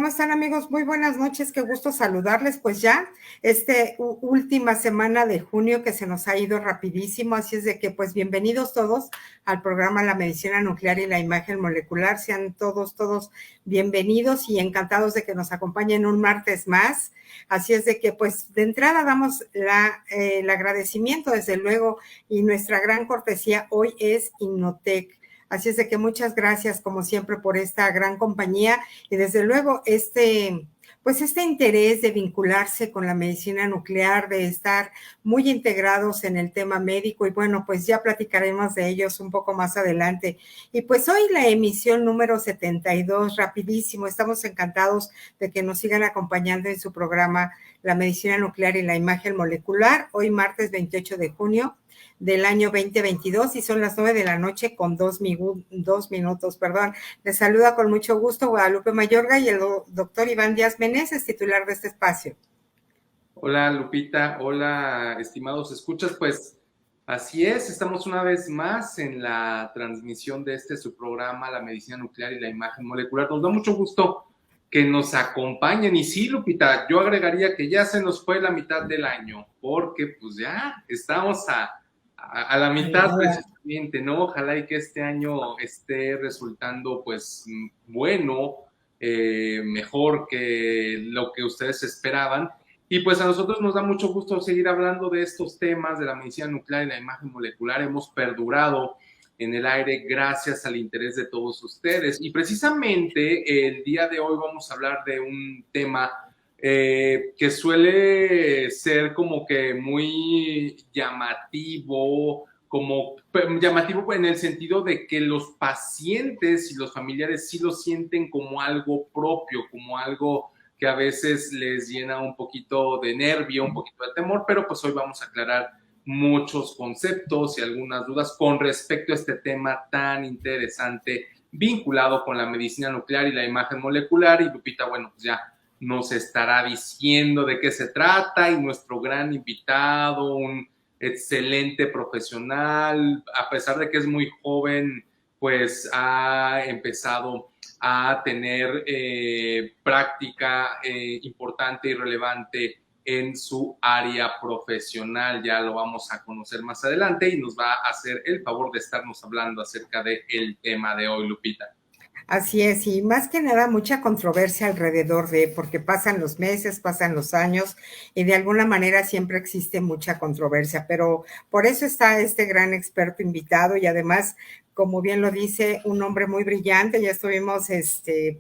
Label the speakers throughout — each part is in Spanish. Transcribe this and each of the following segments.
Speaker 1: ¿Cómo están, amigos? Muy buenas noches, qué gusto saludarles. Pues ya, última semana de junio que se nos ha ido rapidísimo, así es de que pues bienvenidos todos al programa La Medicina Nuclear y la Imagen Molecular. Sean todos bienvenidos y encantados de que nos acompañen un martes más. Así es de que pues de entrada damos el agradecimiento, desde luego, y nuestra gran cortesía hoy es Innotec. Así es de que muchas gracias, como siempre, por esta gran compañía y desde luego pues este interés de vincularse con la medicina nuclear, de estar muy integrados en el tema médico y bueno, pues ya platicaremos de ellos un poco más adelante. Y pues hoy la emisión número 72, rapidísimo, estamos encantados de que nos sigan acompañando en su programa La Medicina Nuclear y la Imagen Molecular, hoy martes 28 de junio del año 2022 y son las 9 de la noche con 2 minutos, perdón. Les saluda con mucho gusto Guadalupe Mayorga y el doctor Iván Díaz Meneses, titular de este espacio.
Speaker 2: Hola Lupita, hola estimados escuchas, pues así es, estamos una vez más en la transmisión de su programa, La Medicina Nuclear y la Imagen Molecular. Nos da mucho gusto que nos acompañen y sí, Lupita, yo agregaría que ya se nos fue la mitad del año, porque pues ya estamos a la mitad precisamente, ¿no? Ojalá y que este año esté resultando pues bueno, mejor que lo que ustedes esperaban. Y pues a nosotros nos da mucho gusto seguir hablando de estos temas de la medicina nuclear y la imagen molecular. Hemos perdurado en el aire gracias al interés de todos ustedes. Y precisamente el día de hoy vamos a hablar de un tema que suele ser como que muy llamativo en el sentido de que los pacientes y los familiares sí lo sienten como algo propio, como algo que a veces les llena un poquito de nervio, un poquito de temor, pero pues hoy vamos a aclarar muchos conceptos y algunas dudas con respecto a este tema tan interesante vinculado con la medicina nuclear y la imagen molecular. Y Lupita, bueno, pues ya nos estará diciendo de qué se trata y nuestro gran invitado, un excelente profesional, a pesar de que es muy joven, pues ha empezado a tener práctica importante y relevante en su área profesional. Ya lo vamos a conocer más adelante y nos va a hacer el favor de estarnos hablando acerca del tema de hoy, Lupita.
Speaker 1: Así es, y más que nada mucha controversia alrededor porque pasan los meses, pasan los años, y de alguna manera siempre existe mucha controversia, pero por eso está este gran experto invitado y además, como bien lo dice, un hombre muy brillante. Ya estuvimos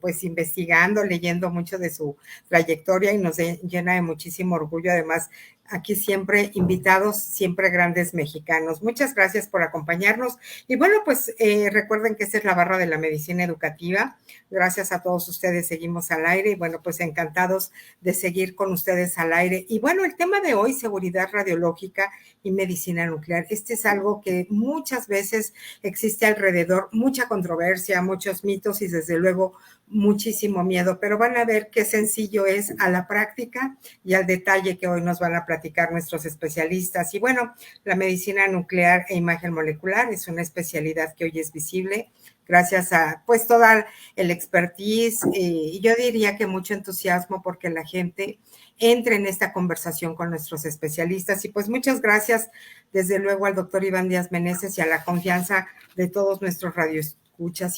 Speaker 1: pues investigando, leyendo mucho de su trayectoria y nos llena de muchísimo orgullo. Además, aquí siempre invitados, siempre grandes mexicanos. Muchas gracias por acompañarnos. Y bueno, pues recuerden que esta es la barra de la medicina educativa. Gracias a todos ustedes, seguimos al aire y bueno, pues encantados de seguir con ustedes al aire. Y bueno, el tema de hoy, seguridad radiológica y medicina nuclear. Este es algo que muchas veces existe alrededor, mucha controversia, muchos mitos y desde luego muchísimo miedo, pero van a ver qué sencillo es a la práctica y al detalle que hoy nos van a platicar nuestros especialistas. Y bueno, la medicina nuclear e imagen molecular es una especialidad que hoy es visible gracias a pues toda el expertise y yo diría que mucho entusiasmo porque la gente entre en esta conversación con nuestros especialistas. Y pues muchas gracias desde luego al doctor Iván Díaz Meneses y a la confianza de todos nuestros radioescuchas.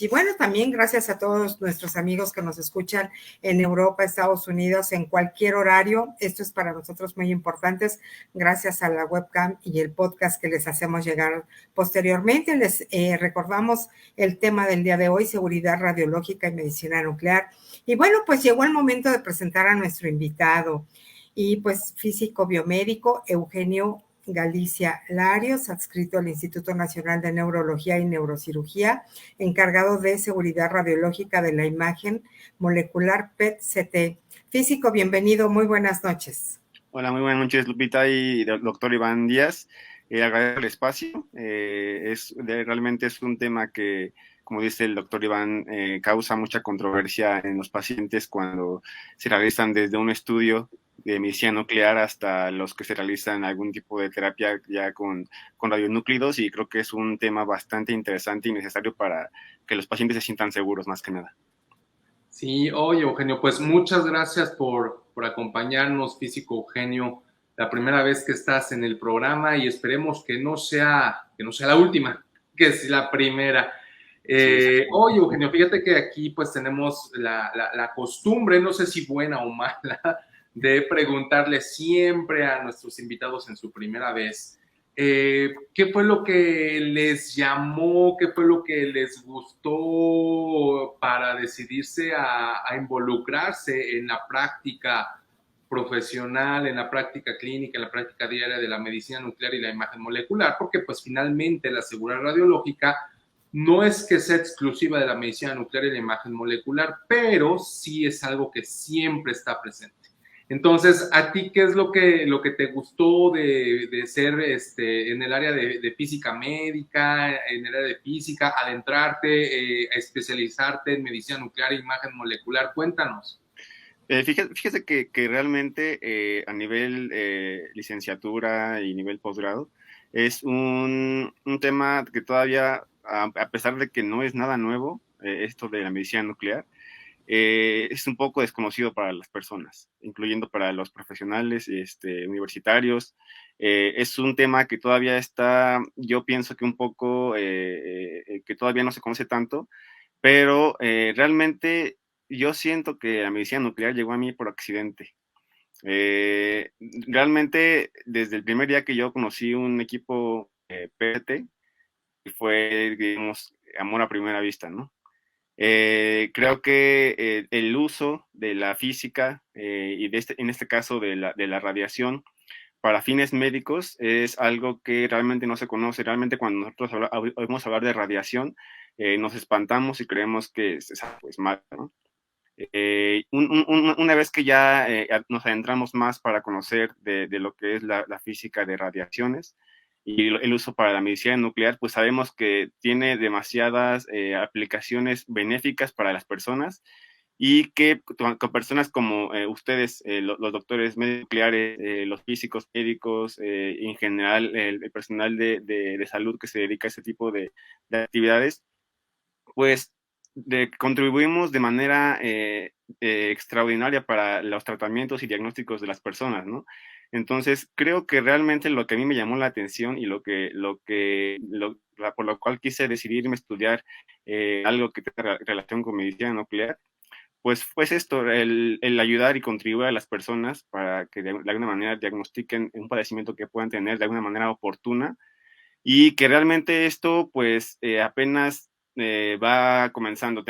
Speaker 1: Y bueno, también gracias a todos nuestros amigos que nos escuchan en Europa, Estados Unidos, en cualquier horario. Esto es para nosotros muy importante, gracias a la webcam y el podcast que les hacemos llegar posteriormente. Les recordamos el tema del día de hoy, seguridad radiológica y medicina nuclear. Y bueno, pues llegó el momento de presentar a nuestro invitado y pues físico biomédico Eugenio Galicia Larios, adscrito al Instituto Nacional de Neurología y Neurocirugía, encargado de seguridad radiológica de la imagen molecular PET-CT. Físico, bienvenido, muy buenas noches.
Speaker 3: Hola, muy buenas noches, Lupita y doctor Iván Díaz. Agradezco el espacio. Realmente es un tema que, como dice el doctor Iván, causa mucha controversia en los pacientes cuando se realizan desde un estudio de medicina nuclear hasta los que se realizan algún tipo de terapia ya con radionúclidos, y creo que es un tema bastante interesante y necesario para que los pacientes se sientan seguros, más que nada.
Speaker 2: Sí, oye, Eugenio, pues muchas gracias por acompañarnos, físico Eugenio, la primera vez que estás en el programa y esperemos que no sea la última, que es la primera.
Speaker 3: Sí,
Speaker 2: Oye, Eugenio, fíjate que aquí pues tenemos la costumbre, no sé si buena o mala, de preguntarle siempre a nuestros invitados en su primera vez. ¿Qué fue lo que les llamó? ¿Qué fue lo que les gustó para decidirse a involucrarse en la práctica profesional, en la práctica clínica, en la práctica diaria de la medicina nuclear y la imagen molecular? Porque pues finalmente la seguridad radiológica no es que sea exclusiva de la medicina nuclear y la imagen molecular, pero sí es algo que siempre está presente. Entonces, ¿a ti qué es lo que te gustó de ser en el área de física médica, en el área de física, adentrarte, especializarte en medicina nuclear e imagen molecular? Cuéntanos.
Speaker 3: Fíjese que realmente a nivel licenciatura y nivel posgrado es un tema que todavía, a pesar de que no es nada nuevo, esto de la medicina nuclear, es un poco desconocido para las personas, incluyendo para los profesionales universitarios. Es un tema que todavía está, yo pienso que un poco, que todavía no se conoce tanto, pero realmente yo siento que la medicina nuclear llegó a mí por accidente. Eh, Realmente, desde el primer día que yo conocí un equipo PET, fue, digamos, amor a primera vista, ¿no? Creo que el uso de la física y en este caso de la radiación para fines médicos es algo que realmente no se conoce. Realmente cuando nosotros oímos hablar de radiación, nos espantamos y creemos que es pues, mal, ¿no? Una vez que ya nos adentramos más para conocer de lo que es la física de radiaciones y el uso para la medicina nuclear, pues sabemos que tiene demasiadas aplicaciones benéficas para las personas y que con personas como ustedes, los doctores nucleares, los físicos médicos, en general el personal de salud que se dedica a ese tipo de actividades, pues contribuimos de manera extraordinaria para los tratamientos y diagnósticos de las personas, ¿no? Entonces, creo que realmente lo que a mí me llamó la atención y por lo cual quise decidirme a estudiar algo que tenga relación con medicina nuclear, pues fue esto, el ayudar y contribuir a las personas para que de alguna manera diagnostiquen un padecimiento que puedan tener de alguna manera oportuna y que realmente esto pues apenas va comenzando.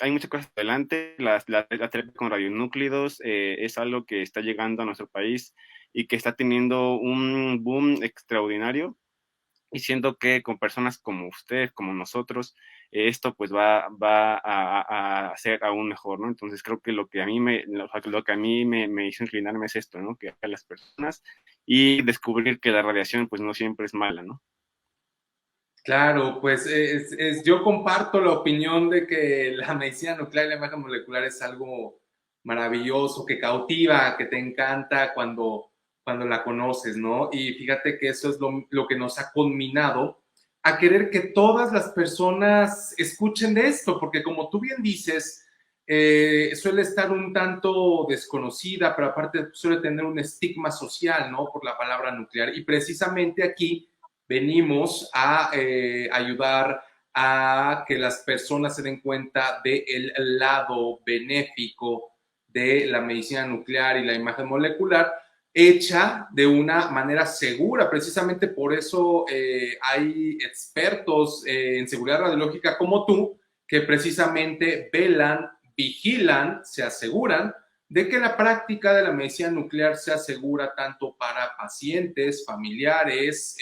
Speaker 3: Hay muchas cosas adelante, la terapia con radionúclidos es algo que está llegando a nuestro país y que está teniendo un boom extraordinario y siento que con personas como usted, como nosotros, esto pues va a ser aún mejor, ¿no? Entonces creo que lo que a mí me hizo inclinarme es esto, ¿no? Que a las personas y descubrir que la radiación pues no siempre es mala, ¿no?
Speaker 2: Claro, pues yo comparto la opinión de que la medicina nuclear y la imagen molecular es algo maravilloso, que cautiva, que te encanta cuando la conoces, ¿no? Y fíjate que eso es lo que nos ha culminado a querer que todas las personas escuchen de esto, porque como tú bien dices, suele estar un tanto desconocida, pero aparte suele tener un estigma social, ¿no? Por la palabra nuclear. Y precisamente aquí venimos a ayudar a que las personas se den cuenta del lado benéfico de la medicina nuclear y la imagen molecular hecha de una manera segura. Precisamente por eso hay expertos en seguridad radiológica como tú que precisamente velan, vigilan, se aseguran de que la práctica de la medicina nuclear sea segura tanto para pacientes, familiares,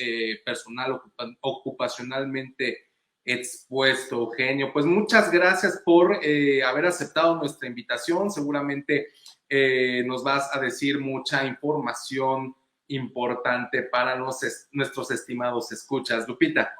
Speaker 2: personal ocupacionalmente expuesto. Eugenio, pues muchas gracias por haber aceptado nuestra invitación. Seguramente nos vas a decir mucha información importante para nuestros estimados escuchas. Lupita.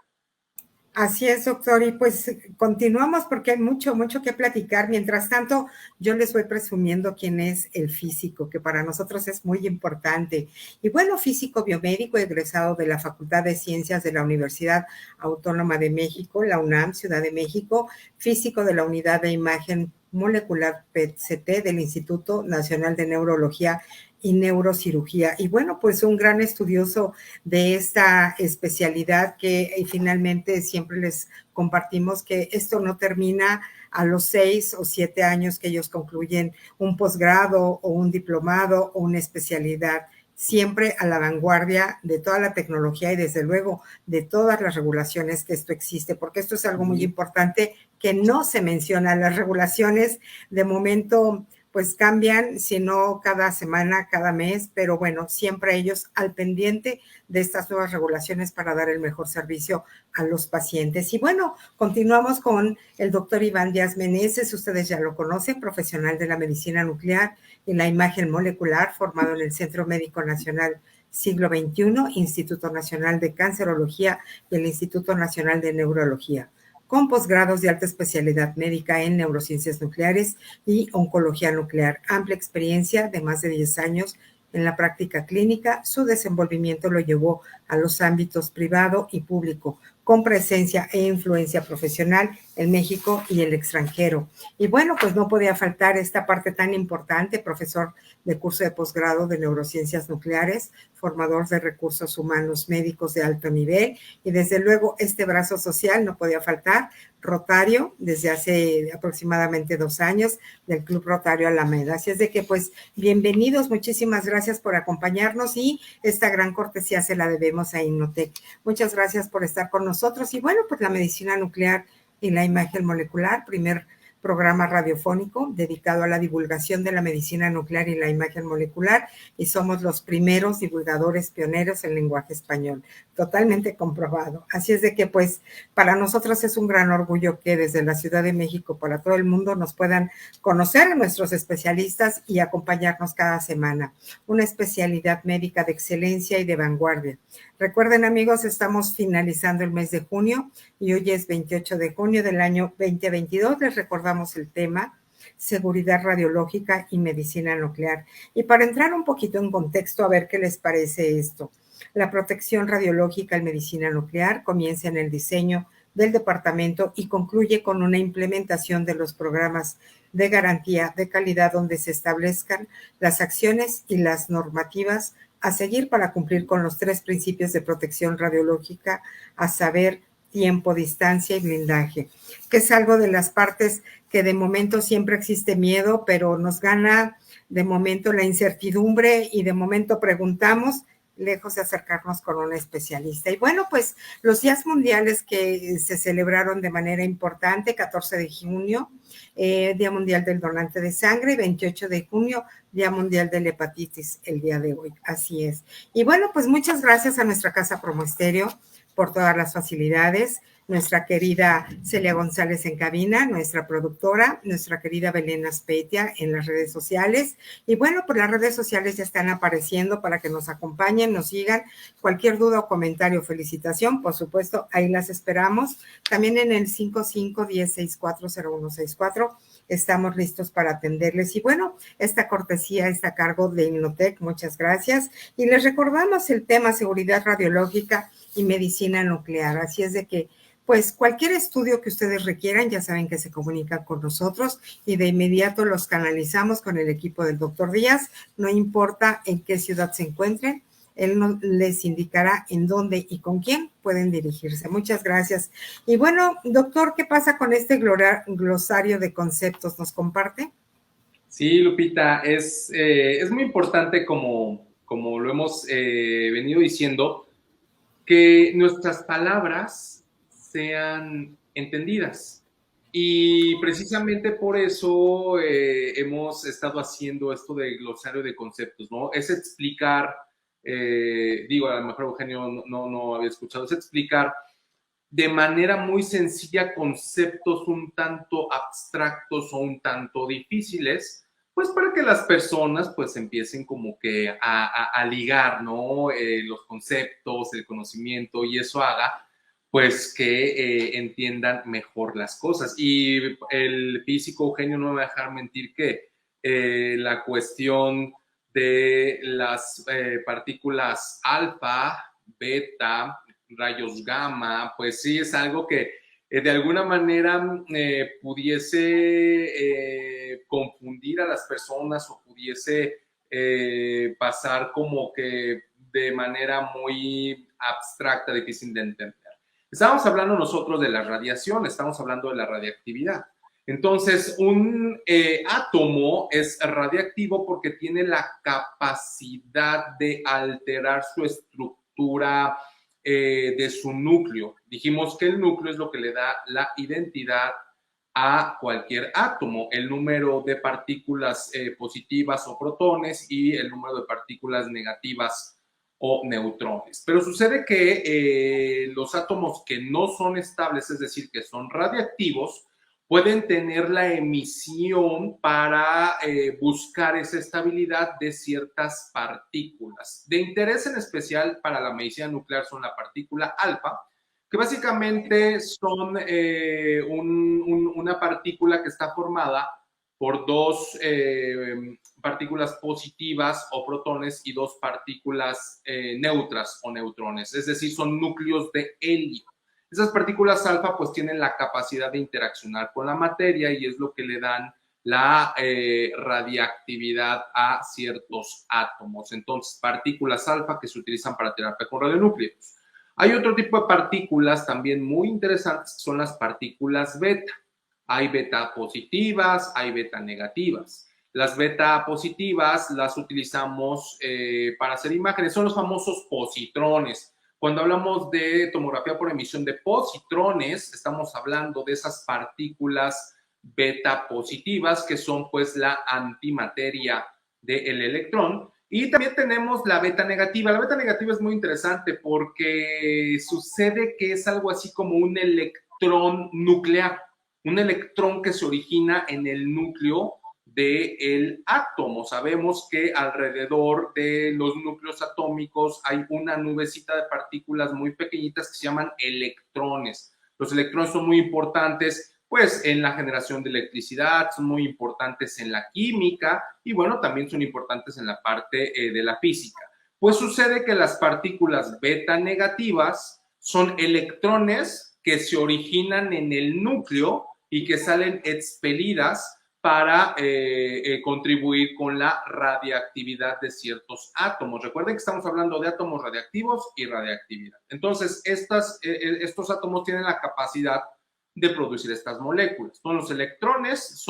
Speaker 1: Así es, doctor. Y pues continuamos porque hay mucho, mucho que platicar. Mientras tanto, yo les voy presumiendo quién es el físico, que para nosotros es muy importante. Y bueno, físico biomédico, egresado de la Facultad de Ciencias de la Universidad Autónoma de México, la UNAM, Ciudad de México, físico de la Unidad de Imagen molecular PET-CT del Instituto Nacional de Neurología y Neurocirugía. Y bueno, pues un gran estudioso de esta especialidad que finalmente siempre les compartimos que esto no termina a los 6 o 7 años que ellos concluyen un posgrado o un diplomado o una especialidad, siempre a la vanguardia de toda la tecnología y desde luego de todas las regulaciones que esto existe, porque esto es algo muy importante que no se menciona. Las regulaciones de momento pues cambian, si no cada semana, cada mes, pero bueno, siempre ellos al pendiente de estas nuevas regulaciones para dar el mejor servicio a los pacientes. Y bueno, continuamos con el doctor Iván Díaz Meneses, ustedes ya lo conocen, profesional de la medicina nuclear y la imagen molecular, formado en el Centro Médico Nacional Siglo XXI, Instituto Nacional de Cancerología y el Instituto Nacional de Neurología, con posgrados de alta especialidad médica en neurociencias nucleares y oncología nuclear. Amplia experiencia de más de 10 años en la práctica clínica. Su desenvolvimiento lo llevó a los ámbitos privado y público, con presencia e influencia profesional en México y el extranjero. Y bueno, pues no podía faltar esta parte tan importante, profesor de curso de posgrado de neurociencias nucleares, formador de recursos humanos médicos de alto nivel y desde luego este brazo social no podía faltar, Rotario desde hace aproximadamente 2 años del Club Rotario Alameda. Así es de que pues bienvenidos, muchísimas gracias por acompañarnos y esta gran cortesía se la debemos a Innotec. Muchas gracias por estar con nosotros y bueno, pues la medicina nuclear y la imagen molecular, primer programa radiofónico dedicado a la divulgación de la medicina nuclear y la imagen molecular y somos los primeros divulgadores pioneros en lenguaje español, totalmente comprobado. Así es de que pues para nosotros es un gran orgullo que desde la Ciudad de México para todo el mundo nos puedan conocer a nuestros especialistas y acompañarnos cada semana. Una especialidad médica de excelencia y de vanguardia. Recuerden amigos, estamos finalizando el mes de junio y hoy es 28 de junio del año 2022. Les recordamos el tema, seguridad radiológica y medicina nuclear. Y para entrar un poquito en contexto, a ver qué les parece esto. La protección radiológica en medicina nuclear comienza en el diseño del departamento y concluye con una implementación de los programas de garantía de calidad donde se establezcan las acciones y las normativas a seguir para cumplir con los 3 principios de protección radiológica, a saber, tiempo, distancia y blindaje, que es algo de las partes que de momento siempre existe miedo, pero nos gana de momento la incertidumbre y de momento preguntamos, lejos de acercarnos con un especialista. Y bueno, pues los días mundiales que se celebraron de manera importante, 14 de junio, Día Mundial del Donante de Sangre, 28 de junio, Día Mundial de la Hepatitis, el día de hoy, así es. Y bueno, pues muchas gracias a nuestra Casa Promo Estéreo por todas las facilidades, nuestra querida Celia González en cabina, nuestra productora, nuestra querida Belén Aspetia en las redes sociales. Y bueno, pues las redes sociales ya están apareciendo para que nos acompañen, nos sigan. Cualquier duda o comentario o felicitación, por supuesto, ahí las esperamos. También en el 5510640164 estamos listos para atenderles. Y bueno, esta cortesía está a cargo de Innotec, muchas gracias. Y les recordamos el tema seguridad radiológica y medicina nuclear. Así es de que pues cualquier estudio que ustedes requieran, ya saben que se comunican con nosotros y de inmediato los canalizamos con el equipo del doctor Díaz, no importa en qué ciudad se encuentren, él les indicará en dónde y con quién pueden dirigirse. Muchas gracias. Y bueno, doctor, ¿qué pasa con este glosario de conceptos? ¿Nos comparte?
Speaker 2: Sí, Lupita, es muy importante como lo hemos venido diciendo, que nuestras palabras sean entendidas. Y precisamente por eso hemos estado haciendo esto de glosario de conceptos, ¿no? Es explicar, digo, a lo mejor Eugenio no había escuchado, es explicar de manera muy sencilla conceptos un tanto abstractos o un tanto difíciles, pues para que las personas pues empiecen como que a ligar, ¿no? Los conceptos, el conocimiento y eso haga pues que entiendan mejor las cosas. Y el físico Eugenio no me va a dejar mentir que la cuestión de las partículas alfa, beta, rayos gamma, pues sí es algo que de alguna manera pudiese confundir a las personas o pudiese pasar como que de manera muy abstracta, difícil de entender. Estamos hablando nosotros de la radiación, estamos hablando de la radiactividad. Entonces, un átomo es radiactivo porque tiene la capacidad de alterar su estructura de su núcleo. Dijimos que el núcleo es lo que le da la identidad a cualquier átomo, el número de partículas positivas o protones y el número de partículas negativas o neutrones. Pero sucede que los átomos que no son estables, es decir, que son radiactivos, pueden tener la emisión para buscar esa estabilidad de ciertas partículas. De interés en especial para la medicina nuclear son la partícula alfa, que básicamente son una partícula que está formada por dos partículas positivas o protones y dos partículas neutras o neutrones, es decir, son núcleos de helio. Esas partículas alfa pues tienen la capacidad de interaccionar con la materia y es lo que le dan la radiactividad a ciertos átomos. Entonces, partículas alfa que se utilizan para terapia con radionúcleos. Hay otro tipo de partículas también muy interesantes, que son las partículas beta. Hay beta positivas, hay beta negativas. Las beta positivas las utilizamos para hacer imágenes, son los famosos positrones. Cuando hablamos de tomografía por emisión de positrones, estamos hablando de esas partículas beta positivas que son pues la antimateria del electrón. Y también tenemos la beta negativa. La beta negativa es muy interesante porque sucede que es algo así como un electrón nuclear, un electrón que se origina en el núcleo del átomo. Sabemos que alrededor de los núcleos atómicos hay una nubecita de partículas muy pequeñitas que se llaman electrones. Los electrones son muy importantes pues en la generación de electricidad, son muy importantes en la química y bueno, también son importantes en la parte de la física. Pues sucede que las partículas beta negativas son electrones que se originan en el núcleo y que salen expelidas para contribuir con la radiactividad de ciertos átomos. Recuerden que estamos hablando de átomos radiactivos y radiactividad. Entonces, estos átomos tienen la capacidad de producir estas moléculas. Son los electrones,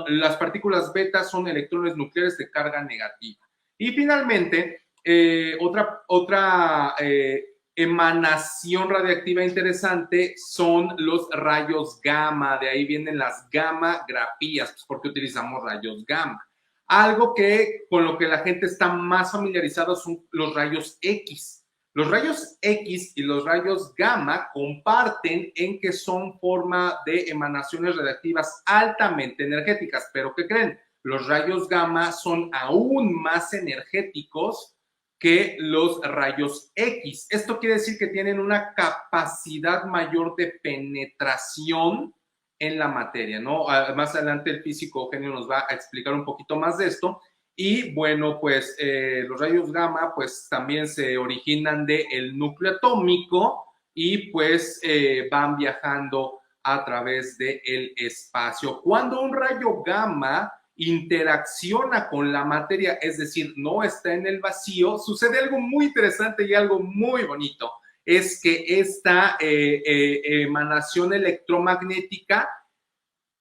Speaker 2: las partículas beta son electrones nucleares de carga negativa. Y finalmente, otra emanación radiactiva interesante son los rayos gamma, de ahí vienen las gamma-grafías, pues porque utilizamos rayos gamma. Algo que con lo que la gente está más familiarizada son los rayos X. Los rayos X y los rayos gamma comparten en que son forma de emanaciones radiactivas altamente energéticas, pero ¿qué creen? Los rayos gamma son aún más energéticos que los rayos X. Esto quiere decir que tienen una capacidad mayor de penetración en la materia, ¿no? Más adelante el físico Eugenio nos va a explicar un poquito más de esto. Y bueno, pues los rayos gamma pues también se originan del núcleo atómico y pues van viajando a través del espacio. Cuando un rayo gamma interacciona con la materia, es decir, no está en el vacío, sucede algo muy interesante y algo muy bonito. Es que esta emanación electromagnética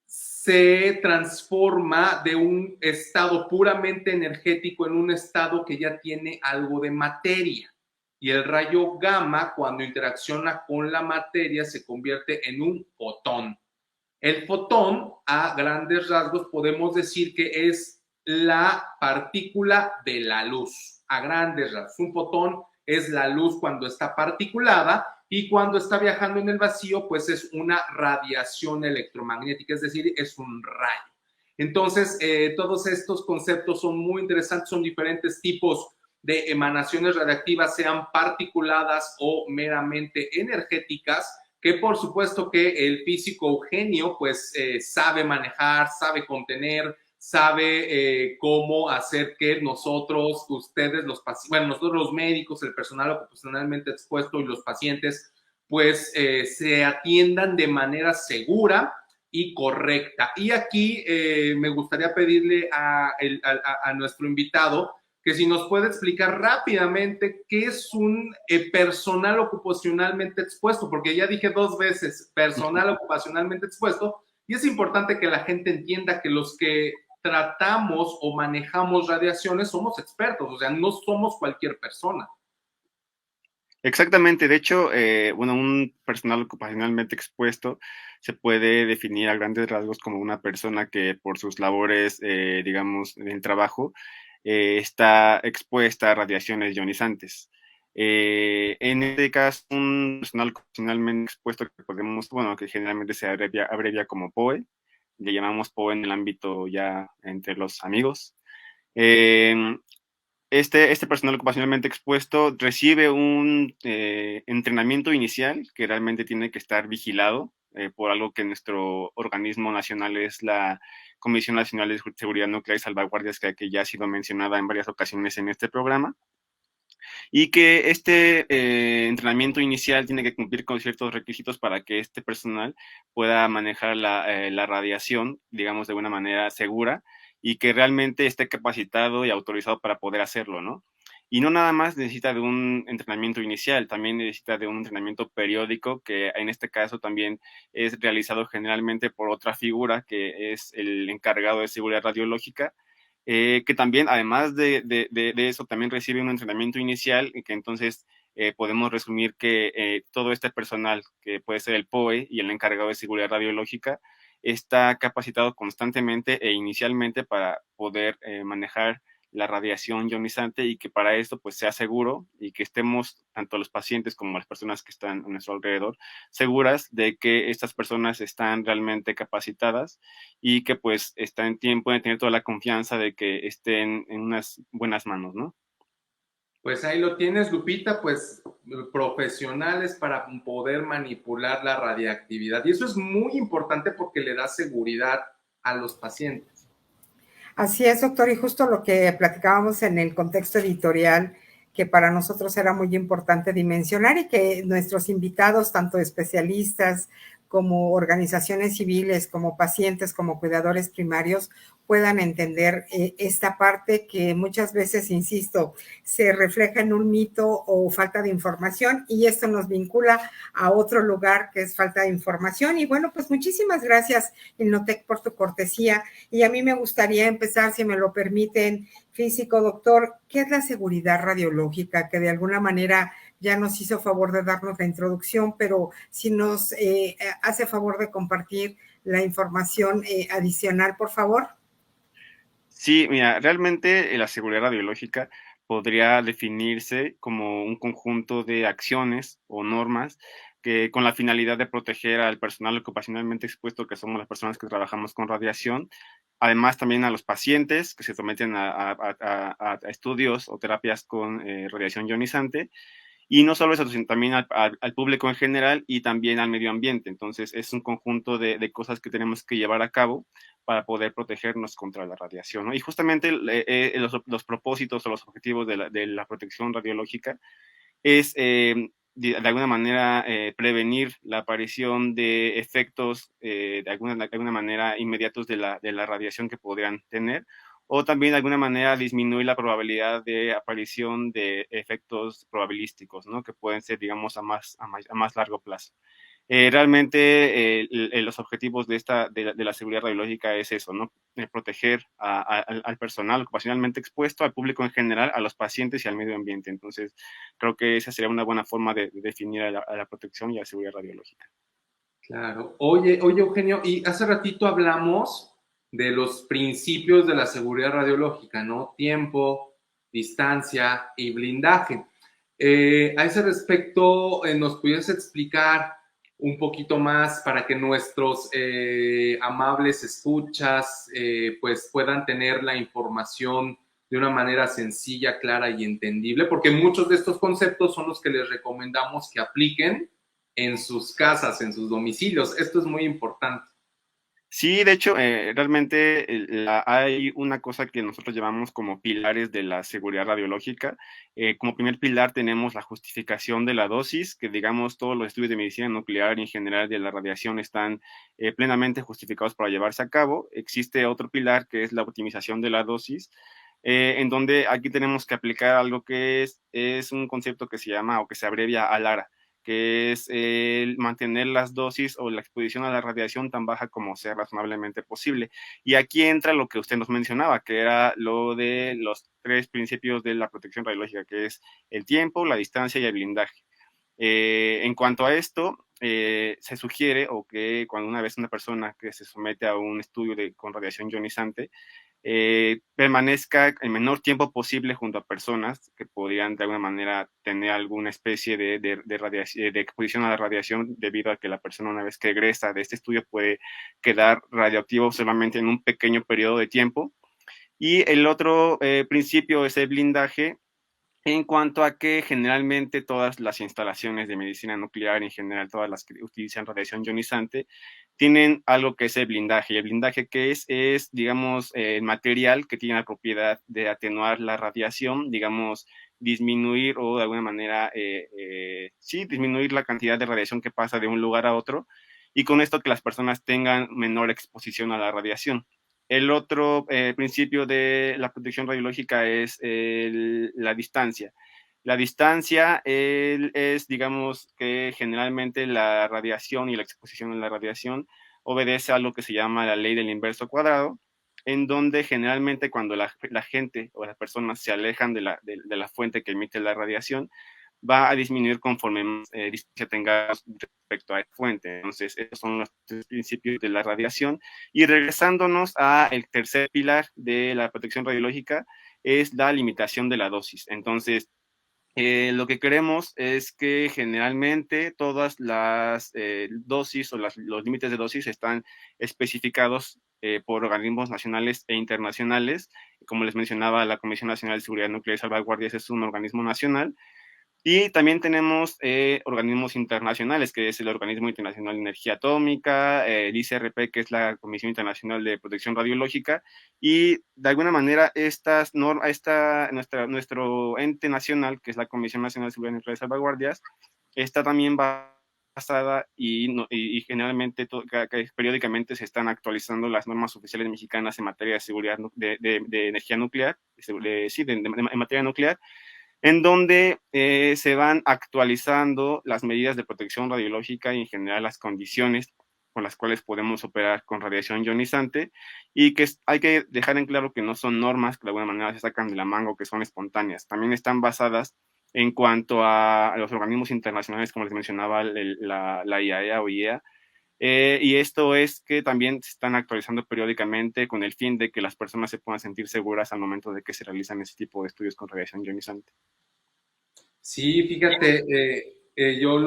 Speaker 2: se transforma de un estado puramente energético en un estado que ya tiene algo de materia. Y el rayo gamma, cuando interacciona con la materia, se convierte en un fotón. El fotón, a grandes rasgos, podemos decir que es la partícula de la luz. A grandes rasgos, un fotón es la luz cuando está particulada y cuando está viajando en el vacío, pues es una radiación electromagnética, es decir, es un rayo. Entonces, todos estos conceptos son muy interesantes, son diferentes tipos de emanaciones radiactivas, sean particuladas o meramente energéticas, que por supuesto que el físico Eugenio pues sabe manejar, sabe contener, sabe cómo hacer que nosotros, ustedes, nosotros los médicos, el personal ocupacionalmente expuesto y los pacientes pues se atiendan de manera segura y correcta. Y aquí me gustaría pedirle a nuestro invitado que si nos puede explicar rápidamente qué es un personal ocupacionalmente expuesto, porque ya dije 2 veces personal ocupacionalmente expuesto, y es importante que la gente entienda que los que tratamos o manejamos radiaciones somos expertos, o sea, no somos cualquier persona.
Speaker 3: Exactamente, de hecho, bueno, un personal ocupacionalmente expuesto se puede definir a grandes rasgos como una persona que por sus labores, digamos, en el trabajo, está expuesta a radiaciones ionizantes. En este caso, un personal ocupacionalmente expuesto que podemos, bueno, que generalmente se abrevia como POE, le llamamos POE en el ámbito ya entre los amigos. Eh, este personal ocupacionalmente expuesto recibe un entrenamiento inicial que realmente tiene que estar vigilado por algo que nuestro organismo nacional es la Comisión Nacional de Seguridad Nuclear y Salvaguardias, que ya ha sido mencionada en varias ocasiones en este programa, y que este entrenamiento inicial tiene que cumplir con ciertos requisitos para que este personal pueda manejar la radiación, digamos, de una manera segura y que realmente esté capacitado y autorizado para poder hacerlo, ¿no? Y no nada más necesita de un entrenamiento inicial, también necesita de un entrenamiento periódico que en este caso también es realizado generalmente por otra figura que es el encargado de seguridad radiológica, que también, además de eso, también recibe un entrenamiento inicial, y que entonces podemos resumir que todo este personal, que puede ser el POE y el encargado de seguridad radiológica, está capacitado constantemente e inicialmente para poder manejar la radiación ionizante y que para esto pues sea seguro y que estemos, tanto los pacientes como las personas que están a nuestro alrededor, seguras de que estas personas están realmente capacitadas y que pues pueden tener toda la confianza de que estén en unas buenas manos, ¿no?
Speaker 2: Pues ahí lo tienes, Lupita, pues profesionales para poder manipular la radiactividad. Y eso es muy importante porque le da seguridad a los pacientes.
Speaker 1: Así es, doctor, y justo lo que platicábamos en el contexto editorial, que para nosotros era muy importante dimensionar y que nuestros invitados, tanto especialistas como organizaciones civiles, como pacientes, como cuidadores primarios, puedan entender esta parte que muchas veces, insisto, se refleja en un mito o falta de información, y esto nos vincula a otro lugar que es falta de información. Y bueno, pues muchísimas gracias, Innotec, por tu cortesía. Y a mí me gustaría empezar, si me lo permiten, físico, doctor, ¿qué es la seguridad radiológica? Que de alguna manera ya nos hizo favor de darnos la introducción, pero si nos hace favor de compartir la información adicional, por favor.
Speaker 3: Sí, mira, realmente la seguridad radiológica podría definirse como un conjunto de acciones o normas que con la finalidad de proteger al personal ocupacionalmente expuesto, que somos las personas que trabajamos con radiación, además también a los pacientes que se someten a estudios o terapias con radiación ionizante, y no solo eso, sino también al público en general y también al medio ambiente. Entonces, es un conjunto de cosas que tenemos que llevar a cabo para poder protegernos contra la radiación, ¿no? Y justamente los propósitos o los objetivos de la protección radiológica es, de alguna manera, prevenir la aparición de efectos de alguna manera inmediatos de la radiación que podrían tener, o también de alguna manera disminuir la probabilidad de aparición de efectos probabilísticos, ¿no? Que pueden ser, digamos, a más largo plazo. Realmente los objetivos de la seguridad radiológica es eso, ¿no? Proteger al personal ocupacionalmente expuesto, al público en general, a los pacientes y al medio ambiente. Entonces, creo que esa sería una buena forma de definir a la protección y a la seguridad radiológica.
Speaker 2: Claro. Oye, Eugenio, y hace ratito hablamos de los principios de la seguridad radiológica, ¿no? Tiempo, distancia y blindaje. A ese respecto, ¿nos pudieras explicar un poquito más para que nuestros amables escuchas pues puedan tener la información de una manera sencilla, clara y entendible? Porque muchos de estos conceptos son los que les recomendamos que apliquen en sus casas, en sus domicilios. Esto es muy importante.
Speaker 3: Sí, de hecho, realmente hay una cosa que nosotros llamamos como pilares de la seguridad radiológica. Como primer pilar tenemos la justificación de la dosis, que digamos todos los estudios de medicina nuclear y en general de la radiación están plenamente justificados para llevarse a cabo. Existe otro pilar que es la optimización de la dosis, en donde aquí tenemos que aplicar algo que es un concepto que se llama o que se abrevia ALARA, que es el mantener las dosis o la exposición a la radiación tan baja como sea razonablemente posible. Y aquí entra lo que usted nos mencionaba, que era lo de los 3 principios de la protección radiológica, que es el tiempo, la distancia y el blindaje. En cuanto a esto, se sugiere o que cuando una vez una persona que se somete a un estudio con radiación ionizante, permanezca el menor tiempo posible junto a personas que podrían de alguna manera tener alguna especie de exposición a la radiación, debido a que la persona una vez que egresa de este estudio puede quedar radioactivo solamente en un pequeño periodo de tiempo. Y el otro principio es el blindaje, en cuanto a que generalmente todas las instalaciones de medicina nuclear, en general todas las que utilizan radiación ionizante, tienen algo que es el blindaje. Y el blindaje que es digamos, el material que tiene la propiedad de atenuar la radiación, digamos, disminuir o de alguna manera, sí, disminuir la cantidad de radiación que pasa de un lugar a otro, y con esto que las personas tengan menor exposición a la radiación. El otro principio de la protección radiológica es la distancia. La distancia es, digamos, que generalmente la radiación y la exposición a la radiación obedece a lo que se llama la ley del inverso cuadrado, en donde generalmente cuando la gente o las personas se alejan de la fuente que emite la radiación, va a disminuir conforme más distancia tengamos respecto a esta fuente. Entonces, esos son los 3 principios de la radiación. Y regresándonos al tercer pilar de la protección radiológica, es la limitación de la dosis. Entonces, lo que queremos es que generalmente todas las dosis o los límites de dosis están especificados por organismos nacionales e internacionales. Como les mencionaba, la Comisión Nacional de Seguridad Nuclear y Salvaguardias es un organismo nacional. Y también tenemos organismos internacionales, que es el Organismo Internacional de Energía Atómica, el ICRP, que es la Comisión Internacional de Protección Radiológica, y de alguna manera nuestro ente nacional, que es la Comisión Nacional de Seguridad Nuclear y Salvaguardias, está también basada y generalmente periódicamente se están actualizando las normas oficiales mexicanas en materia de seguridad de energía nuclear, en materia nuclear, en donde se van actualizando las medidas de protección radiológica y en general las condiciones con las cuales podemos operar con radiación ionizante, y que hay que dejar en claro que no son normas que de alguna manera se sacan de la manga o que son espontáneas, también están basadas en cuanto a los organismos internacionales, como les mencionaba, la IAEA o IEA, y esto es que también se están actualizando periódicamente con el fin de que las personas se puedan sentir seguras al momento de que se realizan ese tipo de estudios con radiación ionizante.
Speaker 2: Sí, fíjate, yo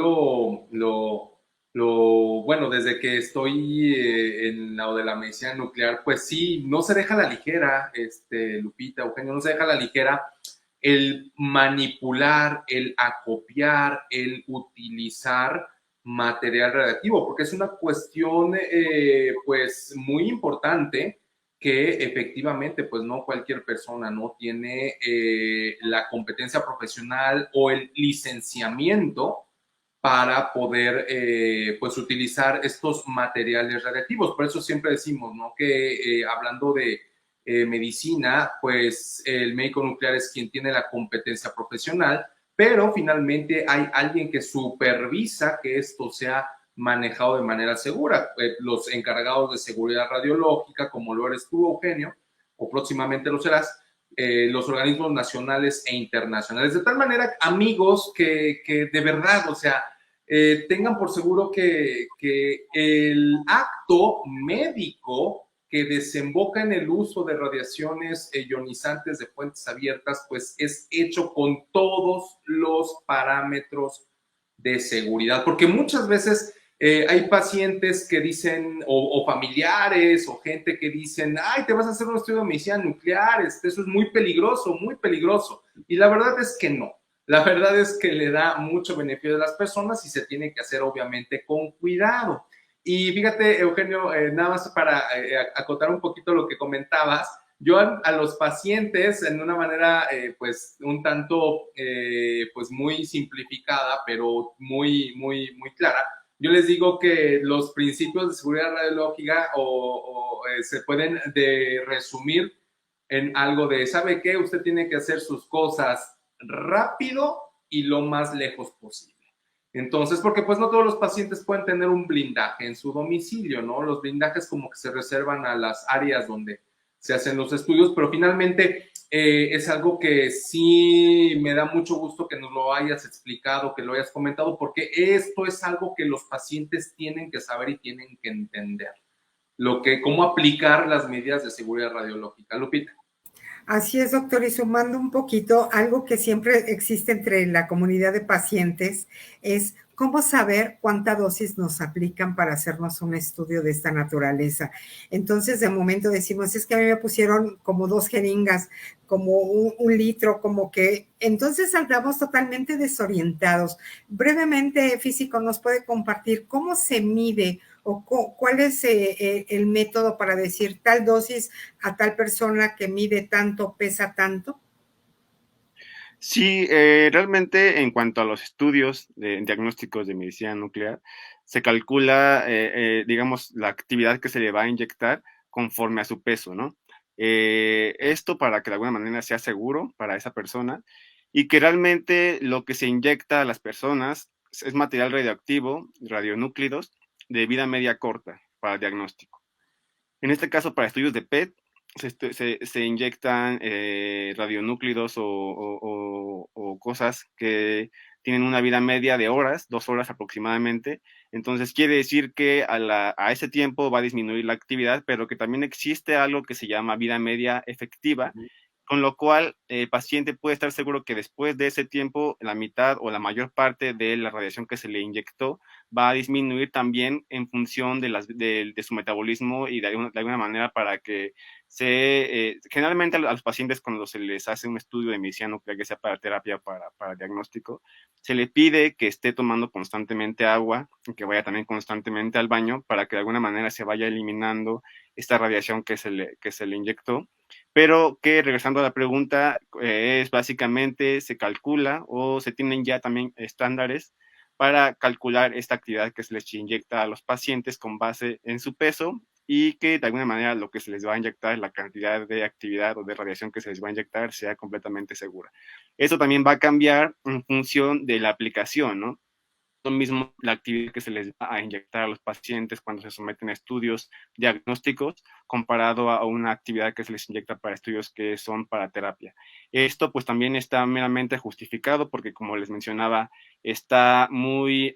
Speaker 2: bueno, desde que estoy en lo de la medicina nuclear, pues sí, no se deja a la ligera, Lupita, Eugenio, no se deja a la ligera el manipular, el acopiar, el utilizar material radiactivo, porque es una cuestión, pues, muy importante, que efectivamente, pues no cualquier persona no tiene la competencia profesional o el licenciamiento para poder pues utilizar estos materiales radiactivos. Por eso siempre decimos, ¿no? Que hablando de medicina, pues el médico nuclear es quien tiene la competencia profesional, pero finalmente hay alguien que supervisa que esto sea manejado de manera segura. Los encargados de seguridad radiológica, como lo eres tú, Eugenio, o próximamente lo serás, los organismos nacionales e internacionales. De tal manera, amigos, que de verdad, o sea, tengan por seguro que el acto médico que desemboca en el uso de radiaciones ionizantes de fuentes abiertas, pues es hecho con todos los parámetros de seguridad, porque muchas veces hay pacientes que dicen, o familiares, o gente que dicen, ay, te vas a hacer un estudio de medicina nuclear, eso es muy peligroso, muy peligroso. Y la verdad es que no. La verdad es que le da mucho beneficio a las personas y se tiene que hacer obviamente con cuidado. Y fíjate, Eugenio, nada más para acotar un poquito lo que comentabas, yo a los pacientes, en una manera, pues, un tanto, pues, muy simplificada, pero muy clara, yo les digo que los principios de seguridad radiológica se pueden resumir en algo de, ¿sabe qué? Usted tiene que hacer sus cosas rápido y lo más lejos posible. Entonces, porque pues no todos los pacientes pueden tener un blindaje en su domicilio, ¿no? Los blindajes como que se reservan a las áreas donde se hacen los estudios, pero finalmente es algo que sí me da mucho gusto que nos lo hayas explicado, que lo hayas comentado, porque esto es algo que los pacientes tienen que saber y tienen que entender, cómo aplicar las medidas de seguridad radiológica. Lupita.
Speaker 1: Así es, doctor, y sumando un poquito, algo que siempre existe entre la comunidad de pacientes es cómo saber cuánta dosis nos aplican para hacernos un estudio de esta naturaleza. Entonces, de momento decimos, es que a mí me pusieron como 2 jeringas, como un litro, como que, entonces andamos totalmente desorientados. Brevemente, Físico, ¿nos puede compartir cómo se mide o cuál es el método para decir tal dosis a tal persona que mide tanto, pesa tanto?
Speaker 3: Sí, realmente en cuanto a los estudios de diagnósticos de medicina nuclear, se calcula, digamos, la actividad que se le va a inyectar conforme a su peso, ¿no? Esto para que de alguna manera sea seguro para esa persona y que realmente lo que se inyecta a las personas es material radioactivo, radionúclidos, de vida media corta para el diagnóstico. En este caso, para estudios de PET, se inyectan radionúclidos o cosas que tienen una vida media de horas, 2 horas aproximadamente. Entonces, quiere decir que a ese tiempo va a disminuir la actividad, pero que también existe algo que se llama vida media efectiva, con lo cual el paciente puede estar seguro que después de ese tiempo, la mitad o la mayor parte de la radiación que se le inyectó va a disminuir también en función de su metabolismo y de alguna manera para que generalmente a los pacientes cuando se les hace un estudio de medicina nuclear, que sea para terapia o para diagnóstico, se le pide que esté tomando constantemente agua y que vaya también constantemente al baño para que de alguna manera se vaya eliminando esta radiación que se le inyectó. Pero que regresando a la pregunta, es básicamente se calcula o se tienen ya también estándares para calcular esta actividad que se les inyecta a los pacientes con base en su peso y que de alguna manera lo que se les va a inyectar, la cantidad de actividad o de radiación que se les va a inyectar sea completamente segura. Eso también va a cambiar en función de la aplicación, ¿no? Lo mismo la actividad que se les va a inyectar a los pacientes cuando se someten a estudios diagnósticos comparado a una actividad que se les inyecta para estudios que son para terapia. Esto pues también está meramente justificado porque como les mencionaba está muy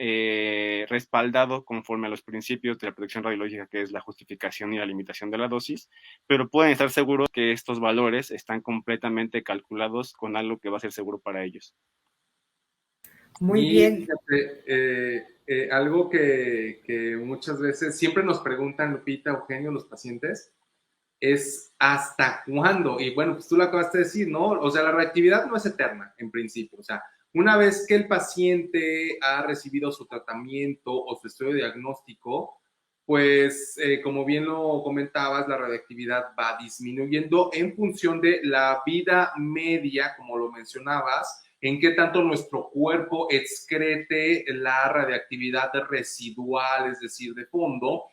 Speaker 3: respaldado conforme a los principios de la protección radiológica que es la justificación y la limitación de la dosis, pero pueden estar seguros que estos valores están completamente calculados con algo que va a ser seguro para ellos.
Speaker 1: Muy
Speaker 2: Y
Speaker 1: bien.
Speaker 2: fíjate, algo que muchas veces siempre nos preguntan, Lupita, Eugenio, los pacientes, es ¿hasta cuándo? Y bueno, pues tú lo acabaste de decir, ¿no? O sea, la reactividad no es eterna, en principio. O sea, una vez que el paciente ha recibido su tratamiento o su estudio diagnóstico, pues como bien lo comentabas, la radiactividad va disminuyendo en función de la vida media, como lo mencionabas, en qué tanto nuestro cuerpo excrete la radiactividad residual, es decir, de fondo.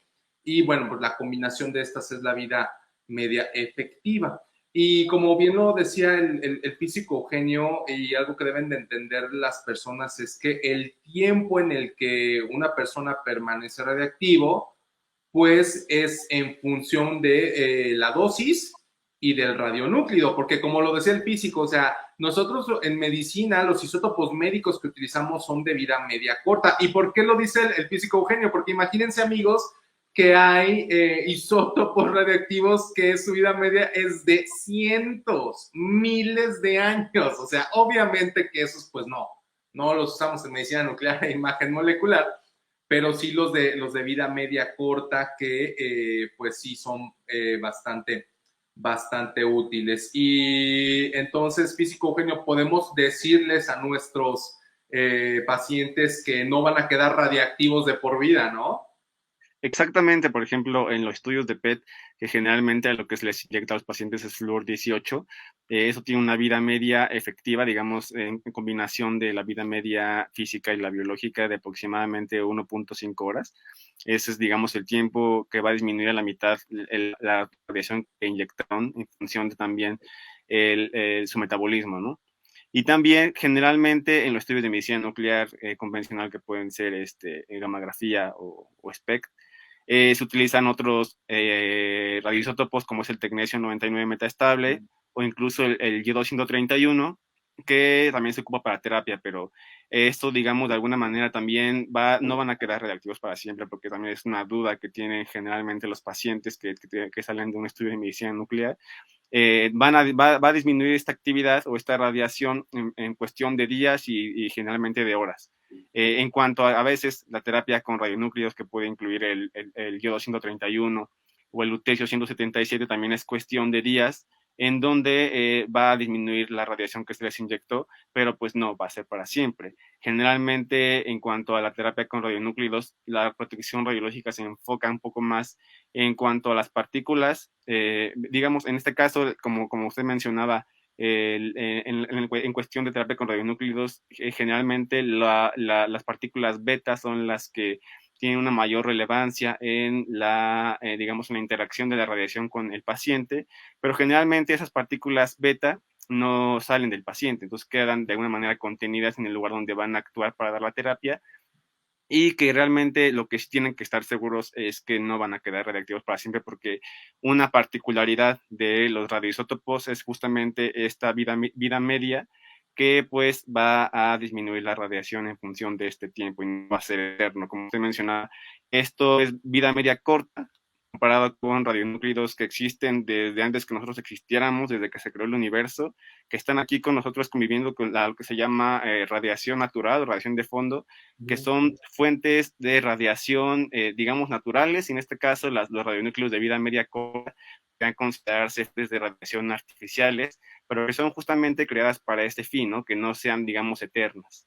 Speaker 2: Y bueno, pues la combinación de estas es la vida media efectiva. Y como bien lo decía el físico Eugenio, y algo que deben de entender las personas es que el tiempo en el que una persona permanece radiactivo, pues es en función de la dosis y del radionúclido, porque como lo decía el físico, o sea, nosotros en medicina, los isótopos médicos que utilizamos son de vida media corta. ¿Y por qué lo dice el físico Eugenio? Porque imagínense, amigos, que hay isótopos radioactivos que su vida media es de cientos, miles de años. O sea, obviamente que esos pues no los usamos en medicina nuclear e imagen molecular, pero sí los de vida media corta que pues sí son bastante útiles. Y entonces, físico Eugenio, podemos decirles a nuestros pacientes que no van a quedar radiactivos de por vida, ¿no?
Speaker 3: Exactamente, por ejemplo, en los estudios de PET, que generalmente a lo que se les inyecta a los pacientes es flúor 18, eso tiene una vida media efectiva, digamos, en combinación de la vida media física y la biológica de aproximadamente 1.5 horas. Ese es, digamos, el tiempo que va a disminuir a la mitad la radiación que inyectaron en función de también su metabolismo, ¿no? Y también generalmente en los estudios de medicina nuclear convencional que pueden ser gammagrafía o SPECT, se utilizan otros radioisótopos como es el tecnesio 99 metaestable o incluso el Y231 que también se ocupa para terapia, pero esto, digamos, de alguna manera también no van a quedar reactivos para siempre, porque también es una duda que tienen generalmente los pacientes que salen de un estudio de medicina nuclear. Va a disminuir esta actividad o esta radiación en cuestión de días y generalmente de horas. En cuanto a veces la terapia con radionúclidos que puede incluir el yodo 131 o el lutecio 177 también es cuestión de días en donde va a disminuir la radiación que se les inyectó, pero pues no va a ser para siempre. Generalmente, en cuanto a la terapia con radionúclidos, la protección radiológica se enfoca un poco más en cuanto a las partículas, digamos, en este caso, como usted mencionaba, en cuestión de terapia con radionúclidos, generalmente las partículas beta son las que tienen una mayor relevancia en digamos, en la interacción de la radiación con el paciente, pero generalmente esas partículas beta no salen del paciente, entonces quedan de alguna manera contenidas en el lugar donde van a actuar para dar la terapia y que realmente lo que sí tienen que estar seguros es que no van a quedar radiactivos para siempre porque una particularidad de los radioisótopos es justamente esta vida media que pues va a disminuir la radiación en función de este tiempo y no va a ser eterno. Como usted mencionaba, esto es vida media corta comparado con radionúclidos que existen desde antes que nosotros existiéramos, desde que se creó el universo, que están aquí con nosotros conviviendo con lo que se llama radiación natural o radiación de fondo, que son fuentes de radiación, digamos, naturales, y en este caso los radionúcleos de vida media corta pueden considerarse fuentes de radiación artificiales, pero que son justamente creadas para este fin, ¿no? Que no sean, digamos, eternas.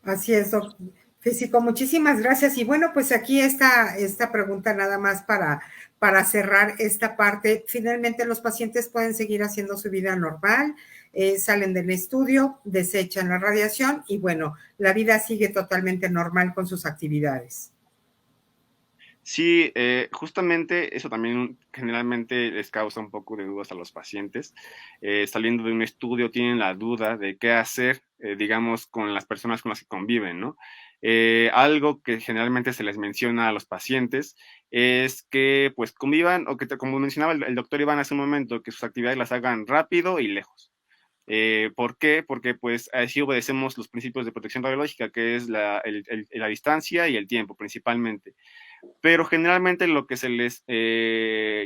Speaker 1: Así es, físico, muchísimas gracias. Y bueno, pues aquí está esta pregunta nada más para cerrar esta parte. Finalmente los pacientes pueden seguir haciendo su vida normal, salen del estudio, desechan la radiación y bueno, la vida sigue totalmente normal con sus actividades.
Speaker 3: Sí, justamente eso también generalmente les causa un poco de dudas a los pacientes. Saliendo de un estudio tienen la duda de qué hacer, digamos, con las personas con las que conviven, ¿no? Algo que generalmente se les menciona a los pacientes es que pues convivan o que, como mencionaba el doctor Iván hace un momento, que sus actividades las hagan rápido y lejos. ¿Por qué? Porque pues así obedecemos los principios de protección radiológica, que es la distancia y el tiempo principalmente. Pero generalmente lo que se les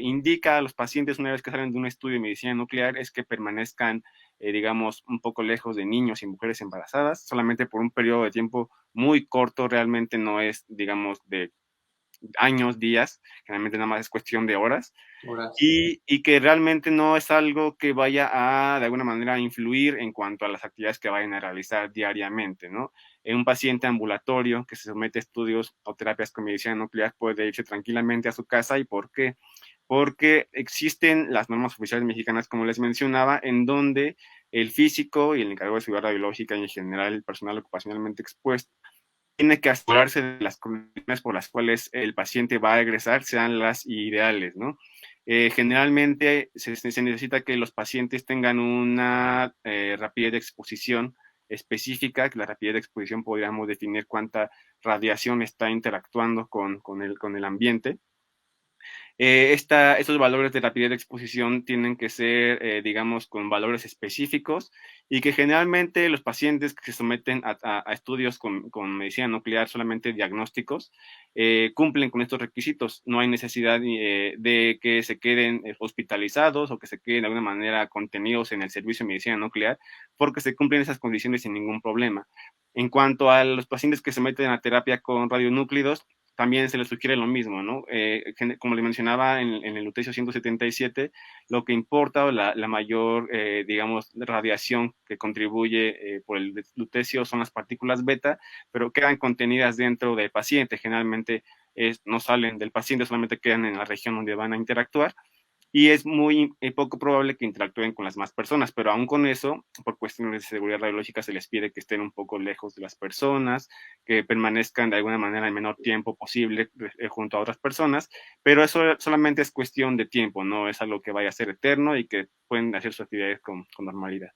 Speaker 3: indica a los pacientes una vez que salen de un estudio de medicina nuclear es que permanezcan, digamos, un poco lejos de niños y mujeres embarazadas, solamente por un periodo de tiempo muy corto, realmente no es, digamos, de años, días, generalmente nada más es cuestión de horas. Y que realmente no es algo que vaya a, de alguna manera, influir en cuanto a las actividades que vayan a realizar diariamente, ¿no? Un paciente ambulatorio que se somete a estudios o terapias con medicina nuclear puede irse tranquilamente a su casa. ¿Y por qué? Porque existen las normas oficiales mexicanas, como les mencionaba, en donde el físico y el encargado de seguridad radiológica y en general el personal ocupacionalmente expuesto tiene que asegurarse de las condiciones por las cuales el paciente va a egresar sean las ideales, ¿no? Generalmente se necesita que los pacientes tengan una rapidez de exposición específica, que la rapidez de exposición podríamos definir cuánta radiación está interactuando con el ambiente. Estos valores de rapidez de exposición tienen que ser, digamos, con valores específicos y que generalmente los pacientes que se someten a estudios con medicina nuclear solamente diagnósticos cumplen con estos requisitos. No hay necesidad de que se queden hospitalizados o que se queden de alguna manera contenidos en el servicio de medicina nuclear porque se cumplen esas condiciones sin ningún problema. En cuanto a los pacientes que se meten a terapia con radionúclidos, también se les sugiere lo mismo, ¿no? Como le mencionaba en el lutecio 177, lo que importa o la mayor, digamos, radiación que contribuye por el lutecio son las partículas beta, pero quedan contenidas dentro del paciente. Generalmente no salen del paciente, solamente quedan en la región donde van a interactuar, y es muy poco probable que interactúen con las más personas, pero aún con eso, por cuestiones de seguridad radiológica, se les pide que estén un poco lejos de las personas, que permanezcan de alguna manera el menor tiempo posible junto a otras personas, pero eso solamente es cuestión de tiempo, no es algo que vaya a ser eterno y que pueden hacer sus actividades con normalidad.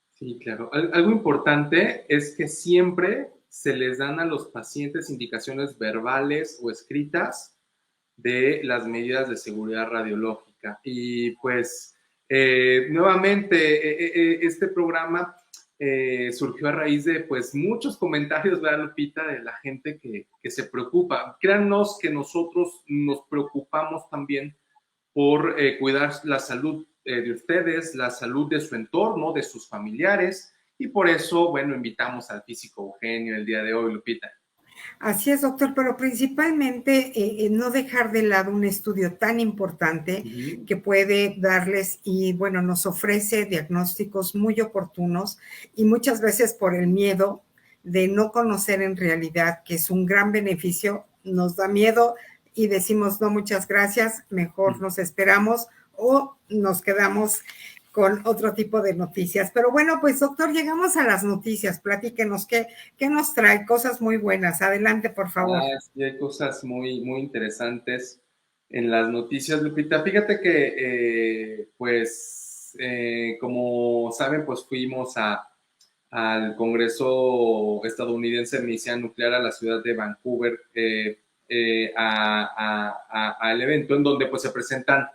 Speaker 2: Sí, claro. Algo importante es que siempre se les dan a los pacientes indicaciones verbales o escritas de las medidas de seguridad radiológica. Y pues nuevamente este programa surgió a raíz de pues muchos comentarios, ¿verdad, Lupita? De la gente que se preocupa. Créannos que nosotros nos preocupamos también por cuidar la salud de ustedes, la salud de su entorno, de sus familiares, y por eso, bueno, invitamos al físico Eugenio el día de hoy, Lupita.
Speaker 1: Así es, doctor, pero principalmente no dejar de lado un estudio tan importante que puede darles y, bueno, nos ofrece diagnósticos muy oportunos y muchas veces por el miedo de no conocer en realidad que es un gran beneficio, nos da miedo y decimos no, muchas gracias, mejor nos esperamos o nos quedamos con otro tipo de noticias. Pero bueno, pues doctor, llegamos a las noticias. Platíquenos, ¿qué nos trae? Cosas muy buenas. Adelante, por favor.
Speaker 2: Sí, hay cosas muy, muy interesantes en las noticias, Lupita. Fíjate que, como saben, pues fuimos al Congreso estadounidense de medicina nuclear a la ciudad de Vancouver al evento en donde pues se presentan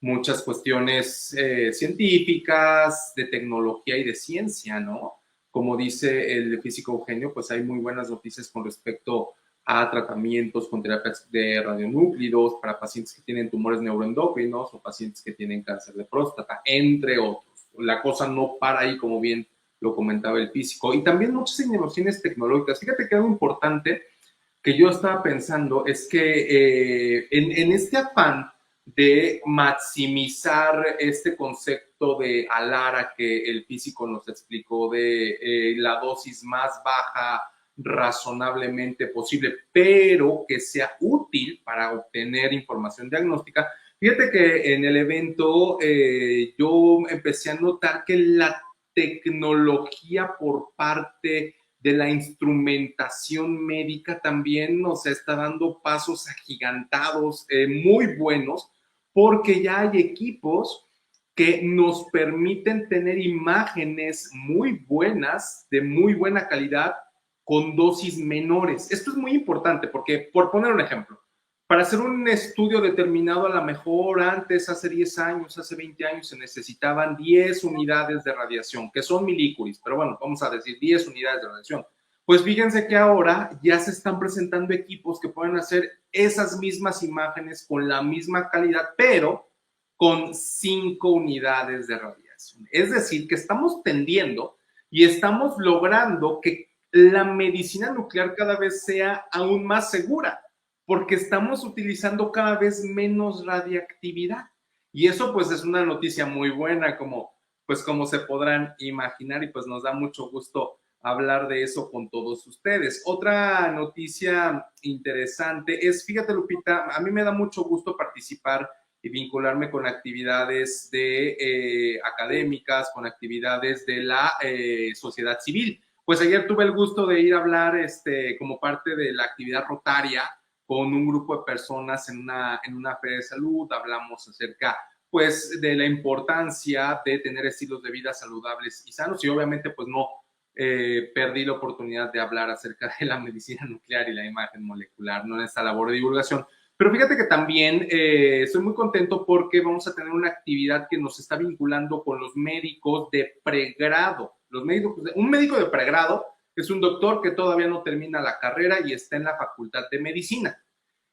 Speaker 2: muchas cuestiones científicas, de tecnología y de ciencia, ¿no? Como dice el físico Eugenio, pues hay muy buenas noticias con respecto a tratamientos con terapias de radionúclidos para pacientes que tienen tumores neuroendocrinos o pacientes que tienen cáncer de próstata, entre otros. La cosa no para ahí, como bien lo comentaba el físico. Y también muchas innovaciones tecnológicas. Fíjate que algo importante que yo estaba pensando es que en este afán de maximizar este concepto de ALARA que el físico nos explicó de la dosis más baja razonablemente posible, pero que sea útil para obtener información diagnóstica. Fíjate que en el evento yo empecé a notar que la tecnología por parte de la instrumentación médica también nos está dando pasos agigantados muy buenos, porque ya hay equipos que nos permiten tener imágenes muy buenas, de muy buena calidad, con dosis menores. Esto es muy importante porque, por poner un ejemplo, para hacer un estudio determinado, a lo mejor antes, hace 10 años, hace 20 años, se necesitaban 10 unidades de radiación, que son milicuris, pero bueno, vamos a decir 10 unidades de radiación. Pues fíjense que ahora ya se están presentando equipos que pueden hacer esas mismas imágenes con la misma calidad, pero con 5 unidades de radiación. Es decir, que estamos tendiendo y estamos logrando que la medicina nuclear cada vez sea aún más segura, porque estamos utilizando cada vez menos radiactividad. Y eso pues es una noticia muy buena, como se podrán imaginar, y pues nos da mucho gusto hablar de eso con todos ustedes. Otra noticia interesante es, fíjate, Lupita, a mí me da mucho gusto participar y vincularme con actividades académicas, con actividades de la sociedad civil. Pues ayer tuve el gusto de ir a hablar como parte de la actividad rotaria con un grupo de personas en una feria de salud. Hablamos acerca pues de la importancia de tener estilos de vida saludables y sanos, y obviamente pues no perdí la oportunidad de hablar acerca de la medicina nuclear y la imagen molecular, ¿no? En esta labor de divulgación. Pero fíjate que también estoy muy contento porque vamos a tener una actividad que nos está vinculando con los médicos de pregrado. Un médico de pregrado es un doctor que todavía no termina la carrera y está en la facultad de medicina.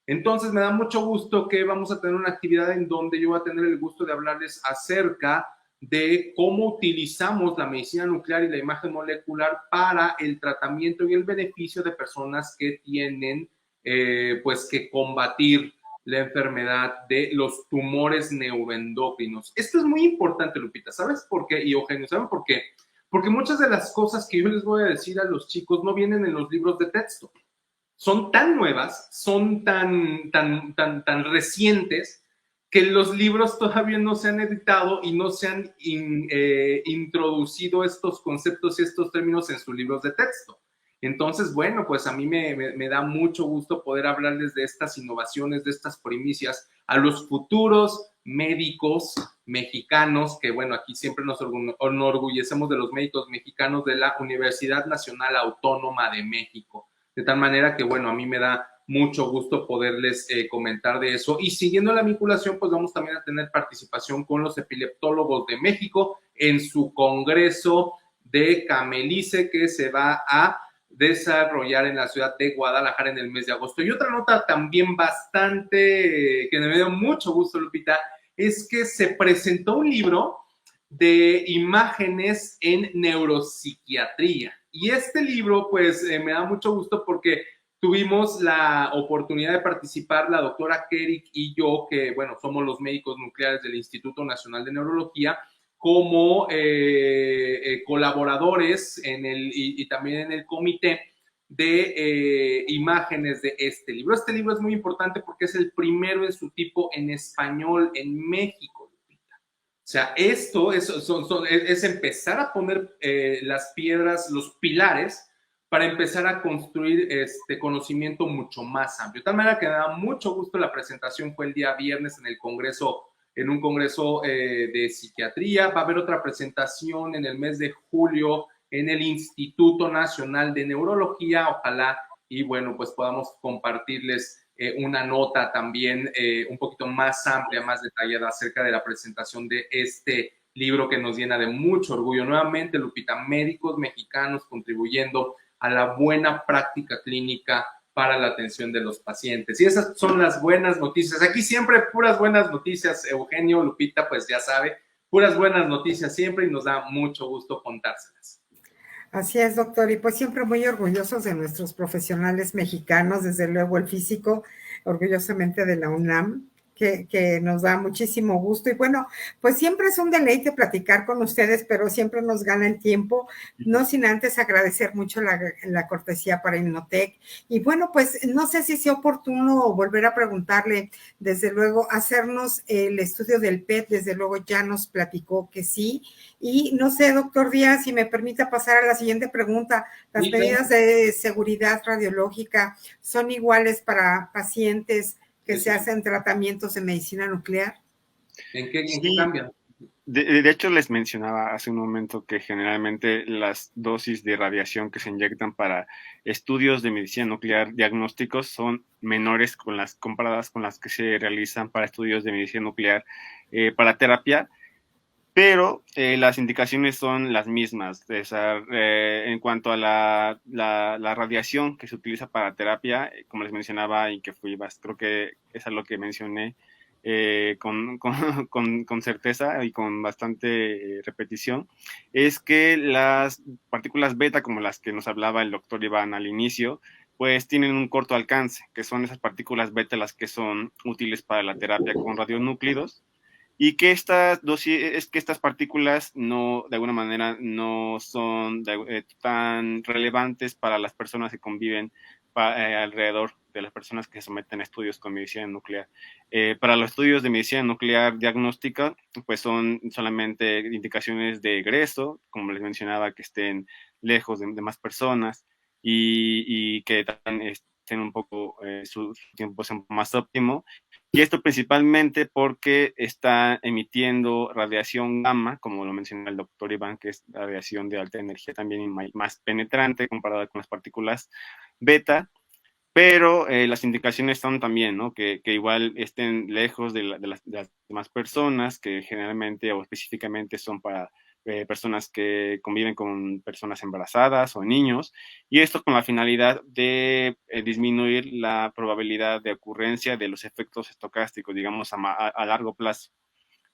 Speaker 2: Entonces me da mucho gusto que vamos a tener una actividad en donde yo voy a tener el gusto de hablarles acerca de cómo utilizamos la medicina nuclear y la imagen molecular para el tratamiento y el beneficio de personas que tienen pues que combatir la enfermedad de los tumores neuroendocrinos. Esto es muy importante, Lupita. ¿Sabes por qué? Y Eugenio, ¿saben por qué? Porque muchas de las cosas que yo les voy a decir a los chicos no vienen en los libros de texto. son tan nuevas, son tan recientes, que los libros todavía no se han editado y no se han introducido estos conceptos y estos términos en sus libros de texto. Entonces, bueno, pues a mí me da mucho gusto poder hablarles de estas innovaciones, de estas primicias a los futuros médicos mexicanos, que bueno, aquí siempre nos enorgullecemos de los médicos mexicanos de la Universidad Nacional Autónoma de México. De tal manera que, bueno, a mí me da mucho gusto poderles comentar de eso. Y siguiendo la vinculación, pues vamos también a tener participación con los epileptólogos de México en su congreso de Camelice, que se va a desarrollar en la ciudad de Guadalajara en el mes de agosto. Y otra nota también bastante, que me dio mucho gusto, Lupita, es que se presentó un libro de imágenes en neuropsiquiatría. Y este libro, pues, me da mucho gusto porque tuvimos la oportunidad de participar la doctora Kerik y yo, que, bueno, somos los médicos nucleares del Instituto Nacional de Neurología, como colaboradores en y también en el comité de imágenes de este libro. Este libro es muy importante porque es el primero en su tipo en español en México. O sea, esto es empezar a poner las piedras, los pilares, para empezar a construir este conocimiento mucho más amplio. De tal manera que me da mucho gusto. La presentación fue el día viernes en el Congreso, en un congreso de psiquiatría. Va a haber otra presentación en el mes de julio en el Instituto Nacional de Neurología. Ojalá y bueno, pues podamos compartirles una nota también un poquito más amplia, más detallada acerca de la presentación de este libro que nos llena de mucho orgullo. Nuevamente, Lupita, médicos mexicanos contribuyendo a la buena práctica clínica para la atención de los pacientes. Y esas son las buenas noticias. Aquí siempre puras buenas noticias, Eugenio, Lupita, pues ya sabe, puras buenas noticias siempre, y nos da mucho gusto contárselas.
Speaker 1: Así es, doctor, y pues siempre muy orgullosos de nuestros profesionales mexicanos, desde luego el físico, orgullosamente de la UNAM, que nos da muchísimo gusto. Y bueno, pues siempre es un deleite platicar con ustedes, pero siempre nos gana el tiempo, no sin antes agradecer mucho la cortesía para Innotec. Y bueno, pues no sé si sea oportuno volver a preguntarle, desde luego, hacernos el estudio del PET, desde luego ya nos platicó que sí. Y no sé, doctor Díaz, si me permite pasar a la siguiente pregunta. ¿Las
Speaker 2: Sí,
Speaker 1: medidas de seguridad radiológica son iguales para pacientes que se hacen tratamientos de medicina nuclear?
Speaker 2: ¿En qué cambian?
Speaker 3: De hecho, les mencionaba hace un momento que generalmente las dosis de radiación que se inyectan para estudios de medicina nuclear diagnósticos son menores comparadas con las que se realizan para estudios de medicina nuclear para terapia, pero las indicaciones son las mismas. En cuanto a la radiación que se utiliza para terapia, como les mencionaba y que creo que es a lo que mencioné con certeza y con bastante repetición, es que las partículas beta, como las que nos hablaba el doctor Iván al inicio, pues tienen un corto alcance, que son esas partículas beta las que son útiles para la terapia con radionúclidos, y que estas partículas no, de alguna manera, no son tan relevantes para las personas que conviven alrededor de las personas que se someten a estudios con medicina nuclear. Para los estudios de medicina nuclear diagnóstica, pues son solamente indicaciones de egreso, como les mencionaba, que estén lejos de más personas y que estén un poco, su tiempo sea más óptimo. Y esto principalmente porque está emitiendo radiación gamma, como lo mencionó el doctor Iván, que es radiación de alta energía también y más penetrante comparada con las partículas beta, pero las indicaciones son también, ¿no? Que igual estén lejos de las demás personas, que generalmente o específicamente son para personas que conviven con personas embarazadas o niños, y esto con la finalidad de disminuir la probabilidad de ocurrencia de los efectos estocásticos, digamos, a largo plazo.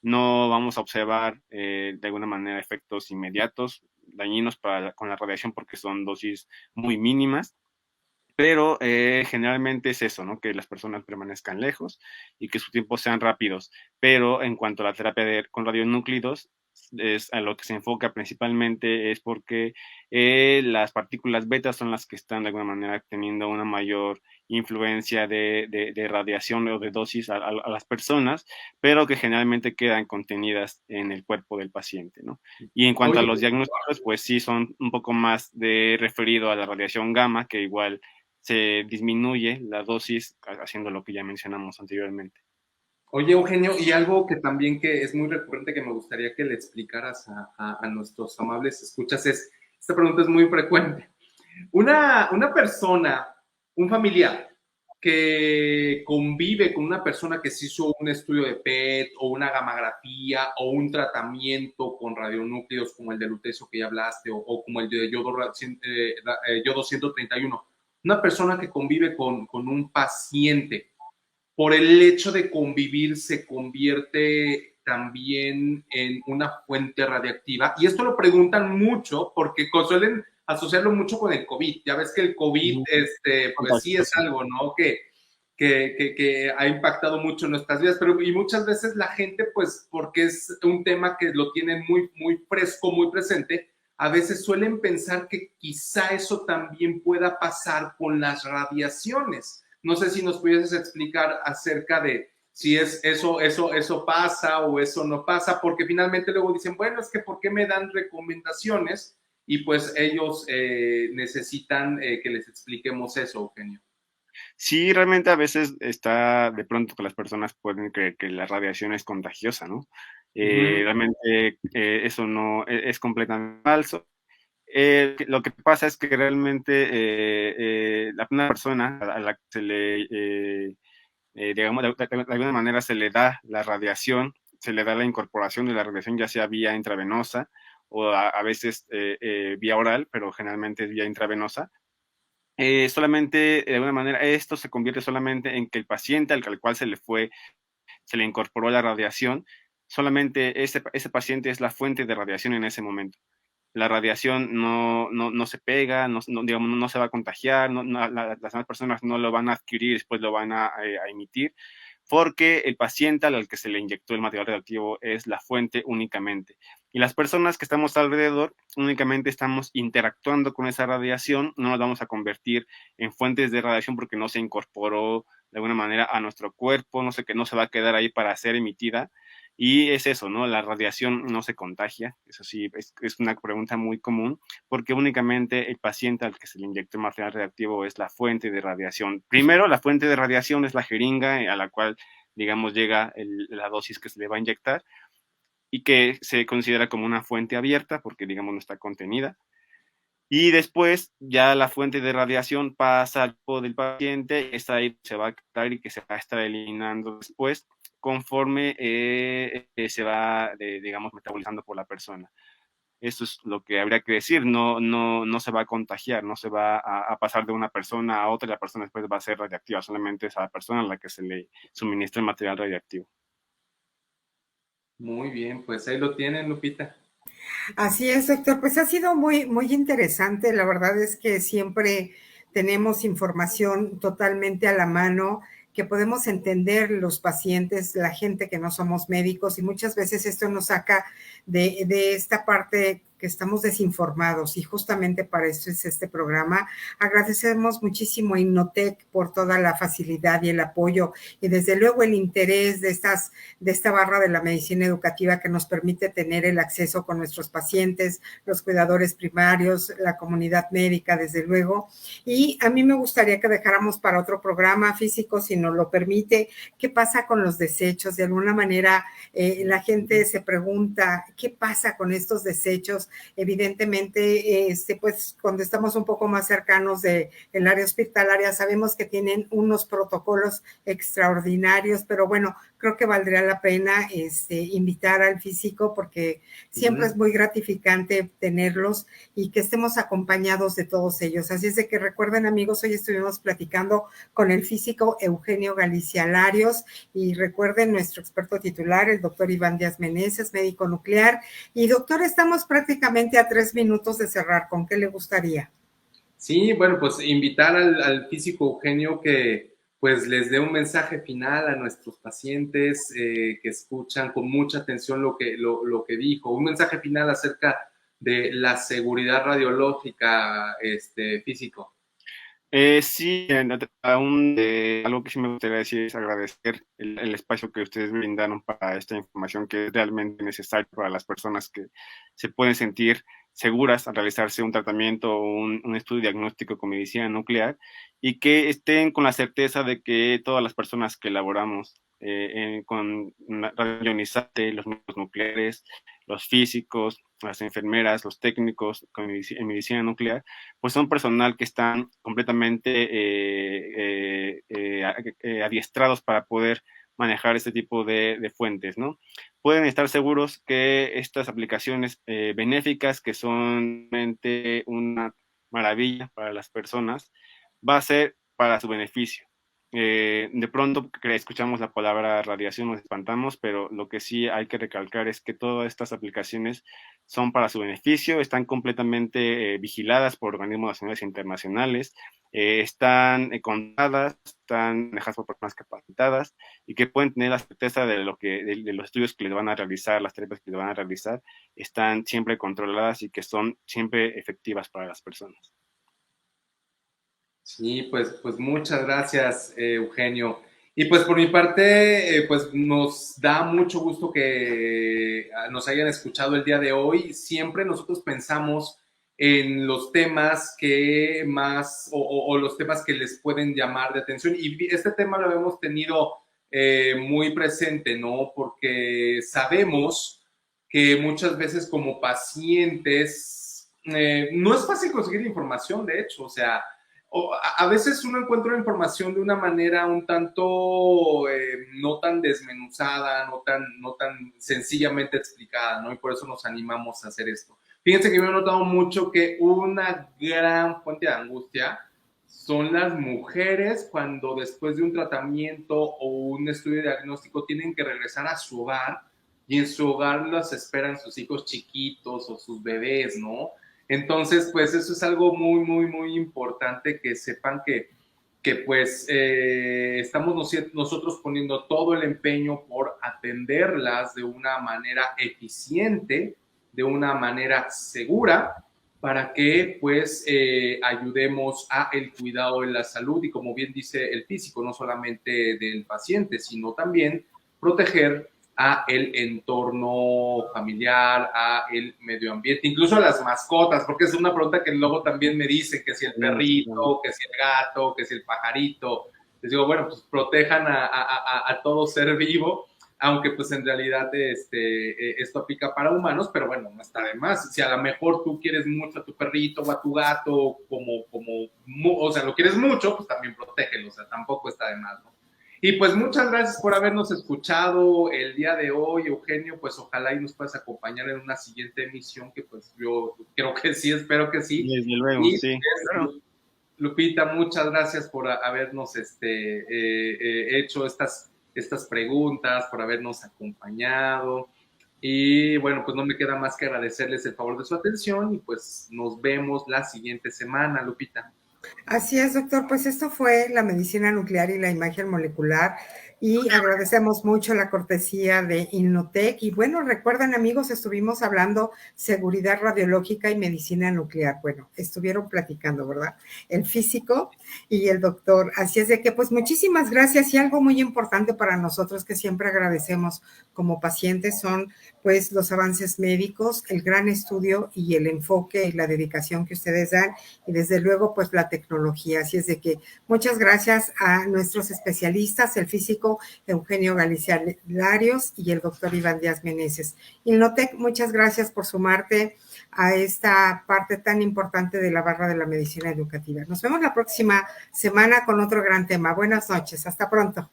Speaker 3: No vamos a observar de alguna manera efectos inmediatos dañinos con la radiación porque son dosis muy mínimas, pero generalmente es eso, ¿no? Que las personas permanezcan lejos y que sus tiempos sean rápidos. Pero en cuanto a la terapia con radionúclidos, es a lo que se enfoca principalmente es porque las partículas beta son las que están de alguna manera teniendo una mayor influencia de radiación o de dosis a las personas, pero que generalmente quedan contenidas en el cuerpo del paciente, ¿no? Y en cuanto a
Speaker 2: Oye,
Speaker 3: los diagnósticos, pues sí son un poco más de referido a la radiación gamma, que igual se disminuye la dosis haciendo lo que ya mencionamos anteriormente.
Speaker 2: Oye, Eugenio, y algo que también que es muy recurrente que me gustaría que le explicaras a nuestros amables escuchas es, esta pregunta es muy frecuente. Una persona, un familiar que convive con una persona que se hizo un estudio de PET o una gamografía o un tratamiento con radionúcleos como el de lutecio que ya hablaste o como el de yodo 131, una persona que convive con un paciente por el hecho de convivir se convierte también en una fuente radiactiva. Y esto lo preguntan mucho porque suelen asociarlo mucho con el COVID. Ya ves que el COVID, pues sí es algo, ¿no? Que ha impactado mucho nuestras vidas, pero y muchas veces la gente, pues porque es un tema que lo tienen muy, muy fresco, muy presente, a veces suelen pensar que quizá eso también pueda pasar con las radiaciones. No sé si nos pudieses explicar acerca de si es eso pasa o eso no pasa, porque finalmente luego dicen, bueno, es que ¿por qué me dan recomendaciones? Y pues ellos necesitan que les expliquemos eso, Eugenio.
Speaker 3: Sí, realmente a veces está de pronto que las personas pueden creer que la radiación es contagiosa, ¿no? Realmente eso no es completamente falso. Lo que pasa es que realmente una persona a la que se le, digamos, de alguna manera se le da la radiación, se le da la incorporación de la radiación, ya sea vía intravenosa o a veces vía oral, pero generalmente es vía intravenosa. Solamente, de alguna manera, esto se convierte solamente en que el paciente al cual se le incorporó la radiación, solamente ese paciente es la fuente de radiación en ese momento. La radiación no se pega, digamos, no se va a contagiar, las demás personas no lo van a adquirir, después lo van a emitir, porque el paciente al que se le inyectó el material radioactivo es la fuente únicamente. Y las personas que estamos alrededor únicamente estamos interactuando con esa radiación, no nos vamos a convertir en fuentes de radiación porque no se incorporó de alguna manera a nuestro cuerpo, no sé, que no se va a quedar ahí para ser emitida. Y es eso, ¿no? La radiación no se contagia, eso sí, es una pregunta muy común, porque únicamente el paciente al que se le inyectó material radioactivo es la fuente de radiación. Primero, la fuente de radiación es la jeringa a la cual, digamos, llega la dosis que se le va a inyectar y que se considera como una fuente abierta porque, digamos, no está contenida. Y después ya la fuente de radiación pasa al cuerpo del paciente, y esta ahí se va a quedar y que se va a estar eliminando después conforme se va, digamos, metabolizando por la persona. Eso es lo que habría que decir, no se va a contagiar, no se va a pasar de una persona a otra y la persona después va a ser radiactiva, solamente es a la persona a la que se le suministra el material radiactivo.
Speaker 2: Muy bien, pues ahí lo tienen, Lupita.
Speaker 1: Así es, doctor. Pues ha sido muy, muy interesante. La verdad es que siempre tenemos información totalmente a la mano que podemos entender los pacientes, la gente que no somos médicos, y muchas veces esto nos saca de esta parte que estamos desinformados, y justamente para eso es este programa. Agradecemos muchísimo a Innotec por toda la facilidad y el apoyo, y desde luego el interés de esta barra de la medicina educativa que nos permite tener el acceso con nuestros pacientes, los cuidadores primarios, la comunidad médica, desde luego. Y a mí me gustaría que dejáramos para otro programa físico, si nos lo permite, qué pasa con los desechos. De alguna manera, la gente se pregunta, ¿qué pasa con estos desechos? Evidentemente, pues cuando estamos un poco más cercanos del área hospitalaria, sabemos que tienen unos protocolos extraordinarios, pero bueno, creo que valdría la pena invitar al físico porque siempre es muy gratificante tenerlos y que estemos acompañados de todos ellos. Así es de que recuerden, amigos, hoy estuvimos platicando con el físico Eugenio Galicia Larios, y recuerden nuestro experto titular, el doctor Iván Díaz Meneses, médico nuclear. Y doctor, estamos prácticamente a 3 minutos de cerrar. ¿Con qué le gustaría?
Speaker 2: Sí, bueno, pues invitar al físico Eugenio que pues les dé un mensaje final a nuestros pacientes que escuchan con mucha atención lo que dijo, un mensaje final acerca de la seguridad radiológica físico.
Speaker 3: Sí, aún algo que sí me gustaría decir es agradecer el espacio que ustedes brindaron para esta información que es realmente necesaria para las personas que se pueden sentir seguras al realizarse un tratamiento o un estudio diagnóstico con medicina nuclear y que estén con la certeza de que todas las personas que elaboramos con radio ionizante, los médicos nucleares, los físicos, las enfermeras, los técnicos en medicina nuclear, pues son personal que están completamente adiestrados para poder manejar este tipo de fuentes, ¿no? Pueden estar seguros que estas aplicaciones benéficas, que son realmente una maravilla para las personas, va a ser para su beneficio. De pronto escuchamos la palabra radiación, nos espantamos, pero lo que sí hay que recalcar es que todas estas aplicaciones son para su beneficio, están completamente vigiladas por organismos nacionales e internacionales, están contadas, están manejadas por personas capacitadas y que pueden tener la certeza de los estudios que les van a realizar, las terapias que les van a realizar, están siempre controladas y que son siempre efectivas para las personas.
Speaker 2: Sí, pues muchas gracias, Eugenio. Y pues por mi parte, pues nos da mucho gusto que nos hayan escuchado el día de hoy. Siempre nosotros pensamos en los temas que más, o los temas que les pueden llamar de atención. Y este tema lo hemos tenido muy presente, ¿no? Porque sabemos que muchas veces como pacientes, no es fácil conseguir información, de hecho, o sea, a veces uno encuentra la información de una manera un tanto no tan desmenuzada, no tan sencillamente explicada, ¿no? Y por eso nos animamos a hacer esto. Fíjense que yo he notado mucho que una gran fuente de angustia son las mujeres cuando después de un tratamiento o un estudio diagnóstico tienen que regresar a su hogar y en su hogar las esperan sus hijos chiquitos o sus bebés, ¿no? Entonces, pues eso es algo muy, muy, muy importante que sepan que pues estamos nosotros poniendo todo el empeño por atenderlas de una manera eficiente, de una manera segura, para que pues ayudemos a el cuidado de la salud y como bien dice el físico, no solamente del paciente, sino también proteger a el entorno familiar, a el medio ambiente, incluso a las mascotas, porque es una pregunta que luego también me dicen, que si el perrito, que si el gato, que si el pajarito. Les digo, bueno, pues protejan a todo ser vivo, aunque pues en realidad esto aplica para humanos, pero bueno, no está de más. Si a lo mejor tú quieres mucho a tu perrito o a tu gato, o sea, lo quieres mucho, pues también protégelo, o sea, tampoco está de más, ¿no? Y pues muchas gracias por habernos escuchado el día de hoy, Eugenio, pues ojalá y nos puedas acompañar en una siguiente emisión, que pues yo creo que sí, espero que sí.
Speaker 3: Desde luego,
Speaker 2: y,
Speaker 3: sí.
Speaker 2: Claro. Lupita, muchas gracias por habernos hecho estas preguntas, por habernos acompañado. Y bueno, pues no me queda más que agradecerles el favor de su atención y pues nos vemos la siguiente semana, Lupita.
Speaker 1: Así es, doctor. Pues esto fue la medicina nuclear y la imagen molecular y agradecemos mucho la cortesía de Innotec. Y bueno, recuerden amigos, estuvimos hablando seguridad radiológica y medicina nuclear. Bueno, estuvieron platicando, ¿verdad? El físico y el doctor. Así es de que pues muchísimas gracias y algo muy importante para nosotros que siempre agradecemos como pacientes son pues los avances médicos, el gran estudio y el enfoque y la dedicación que ustedes dan y desde luego pues la tecnología. Así es de que muchas gracias a nuestros especialistas, el físico Eugenio Galicia Larios y el doctor Iván Díaz Meneses. Innotec, muchas gracias por sumarte a esta parte tan importante de la barra de la medicina educativa. Nos vemos la próxima semana con otro gran tema. Buenas noches, hasta pronto.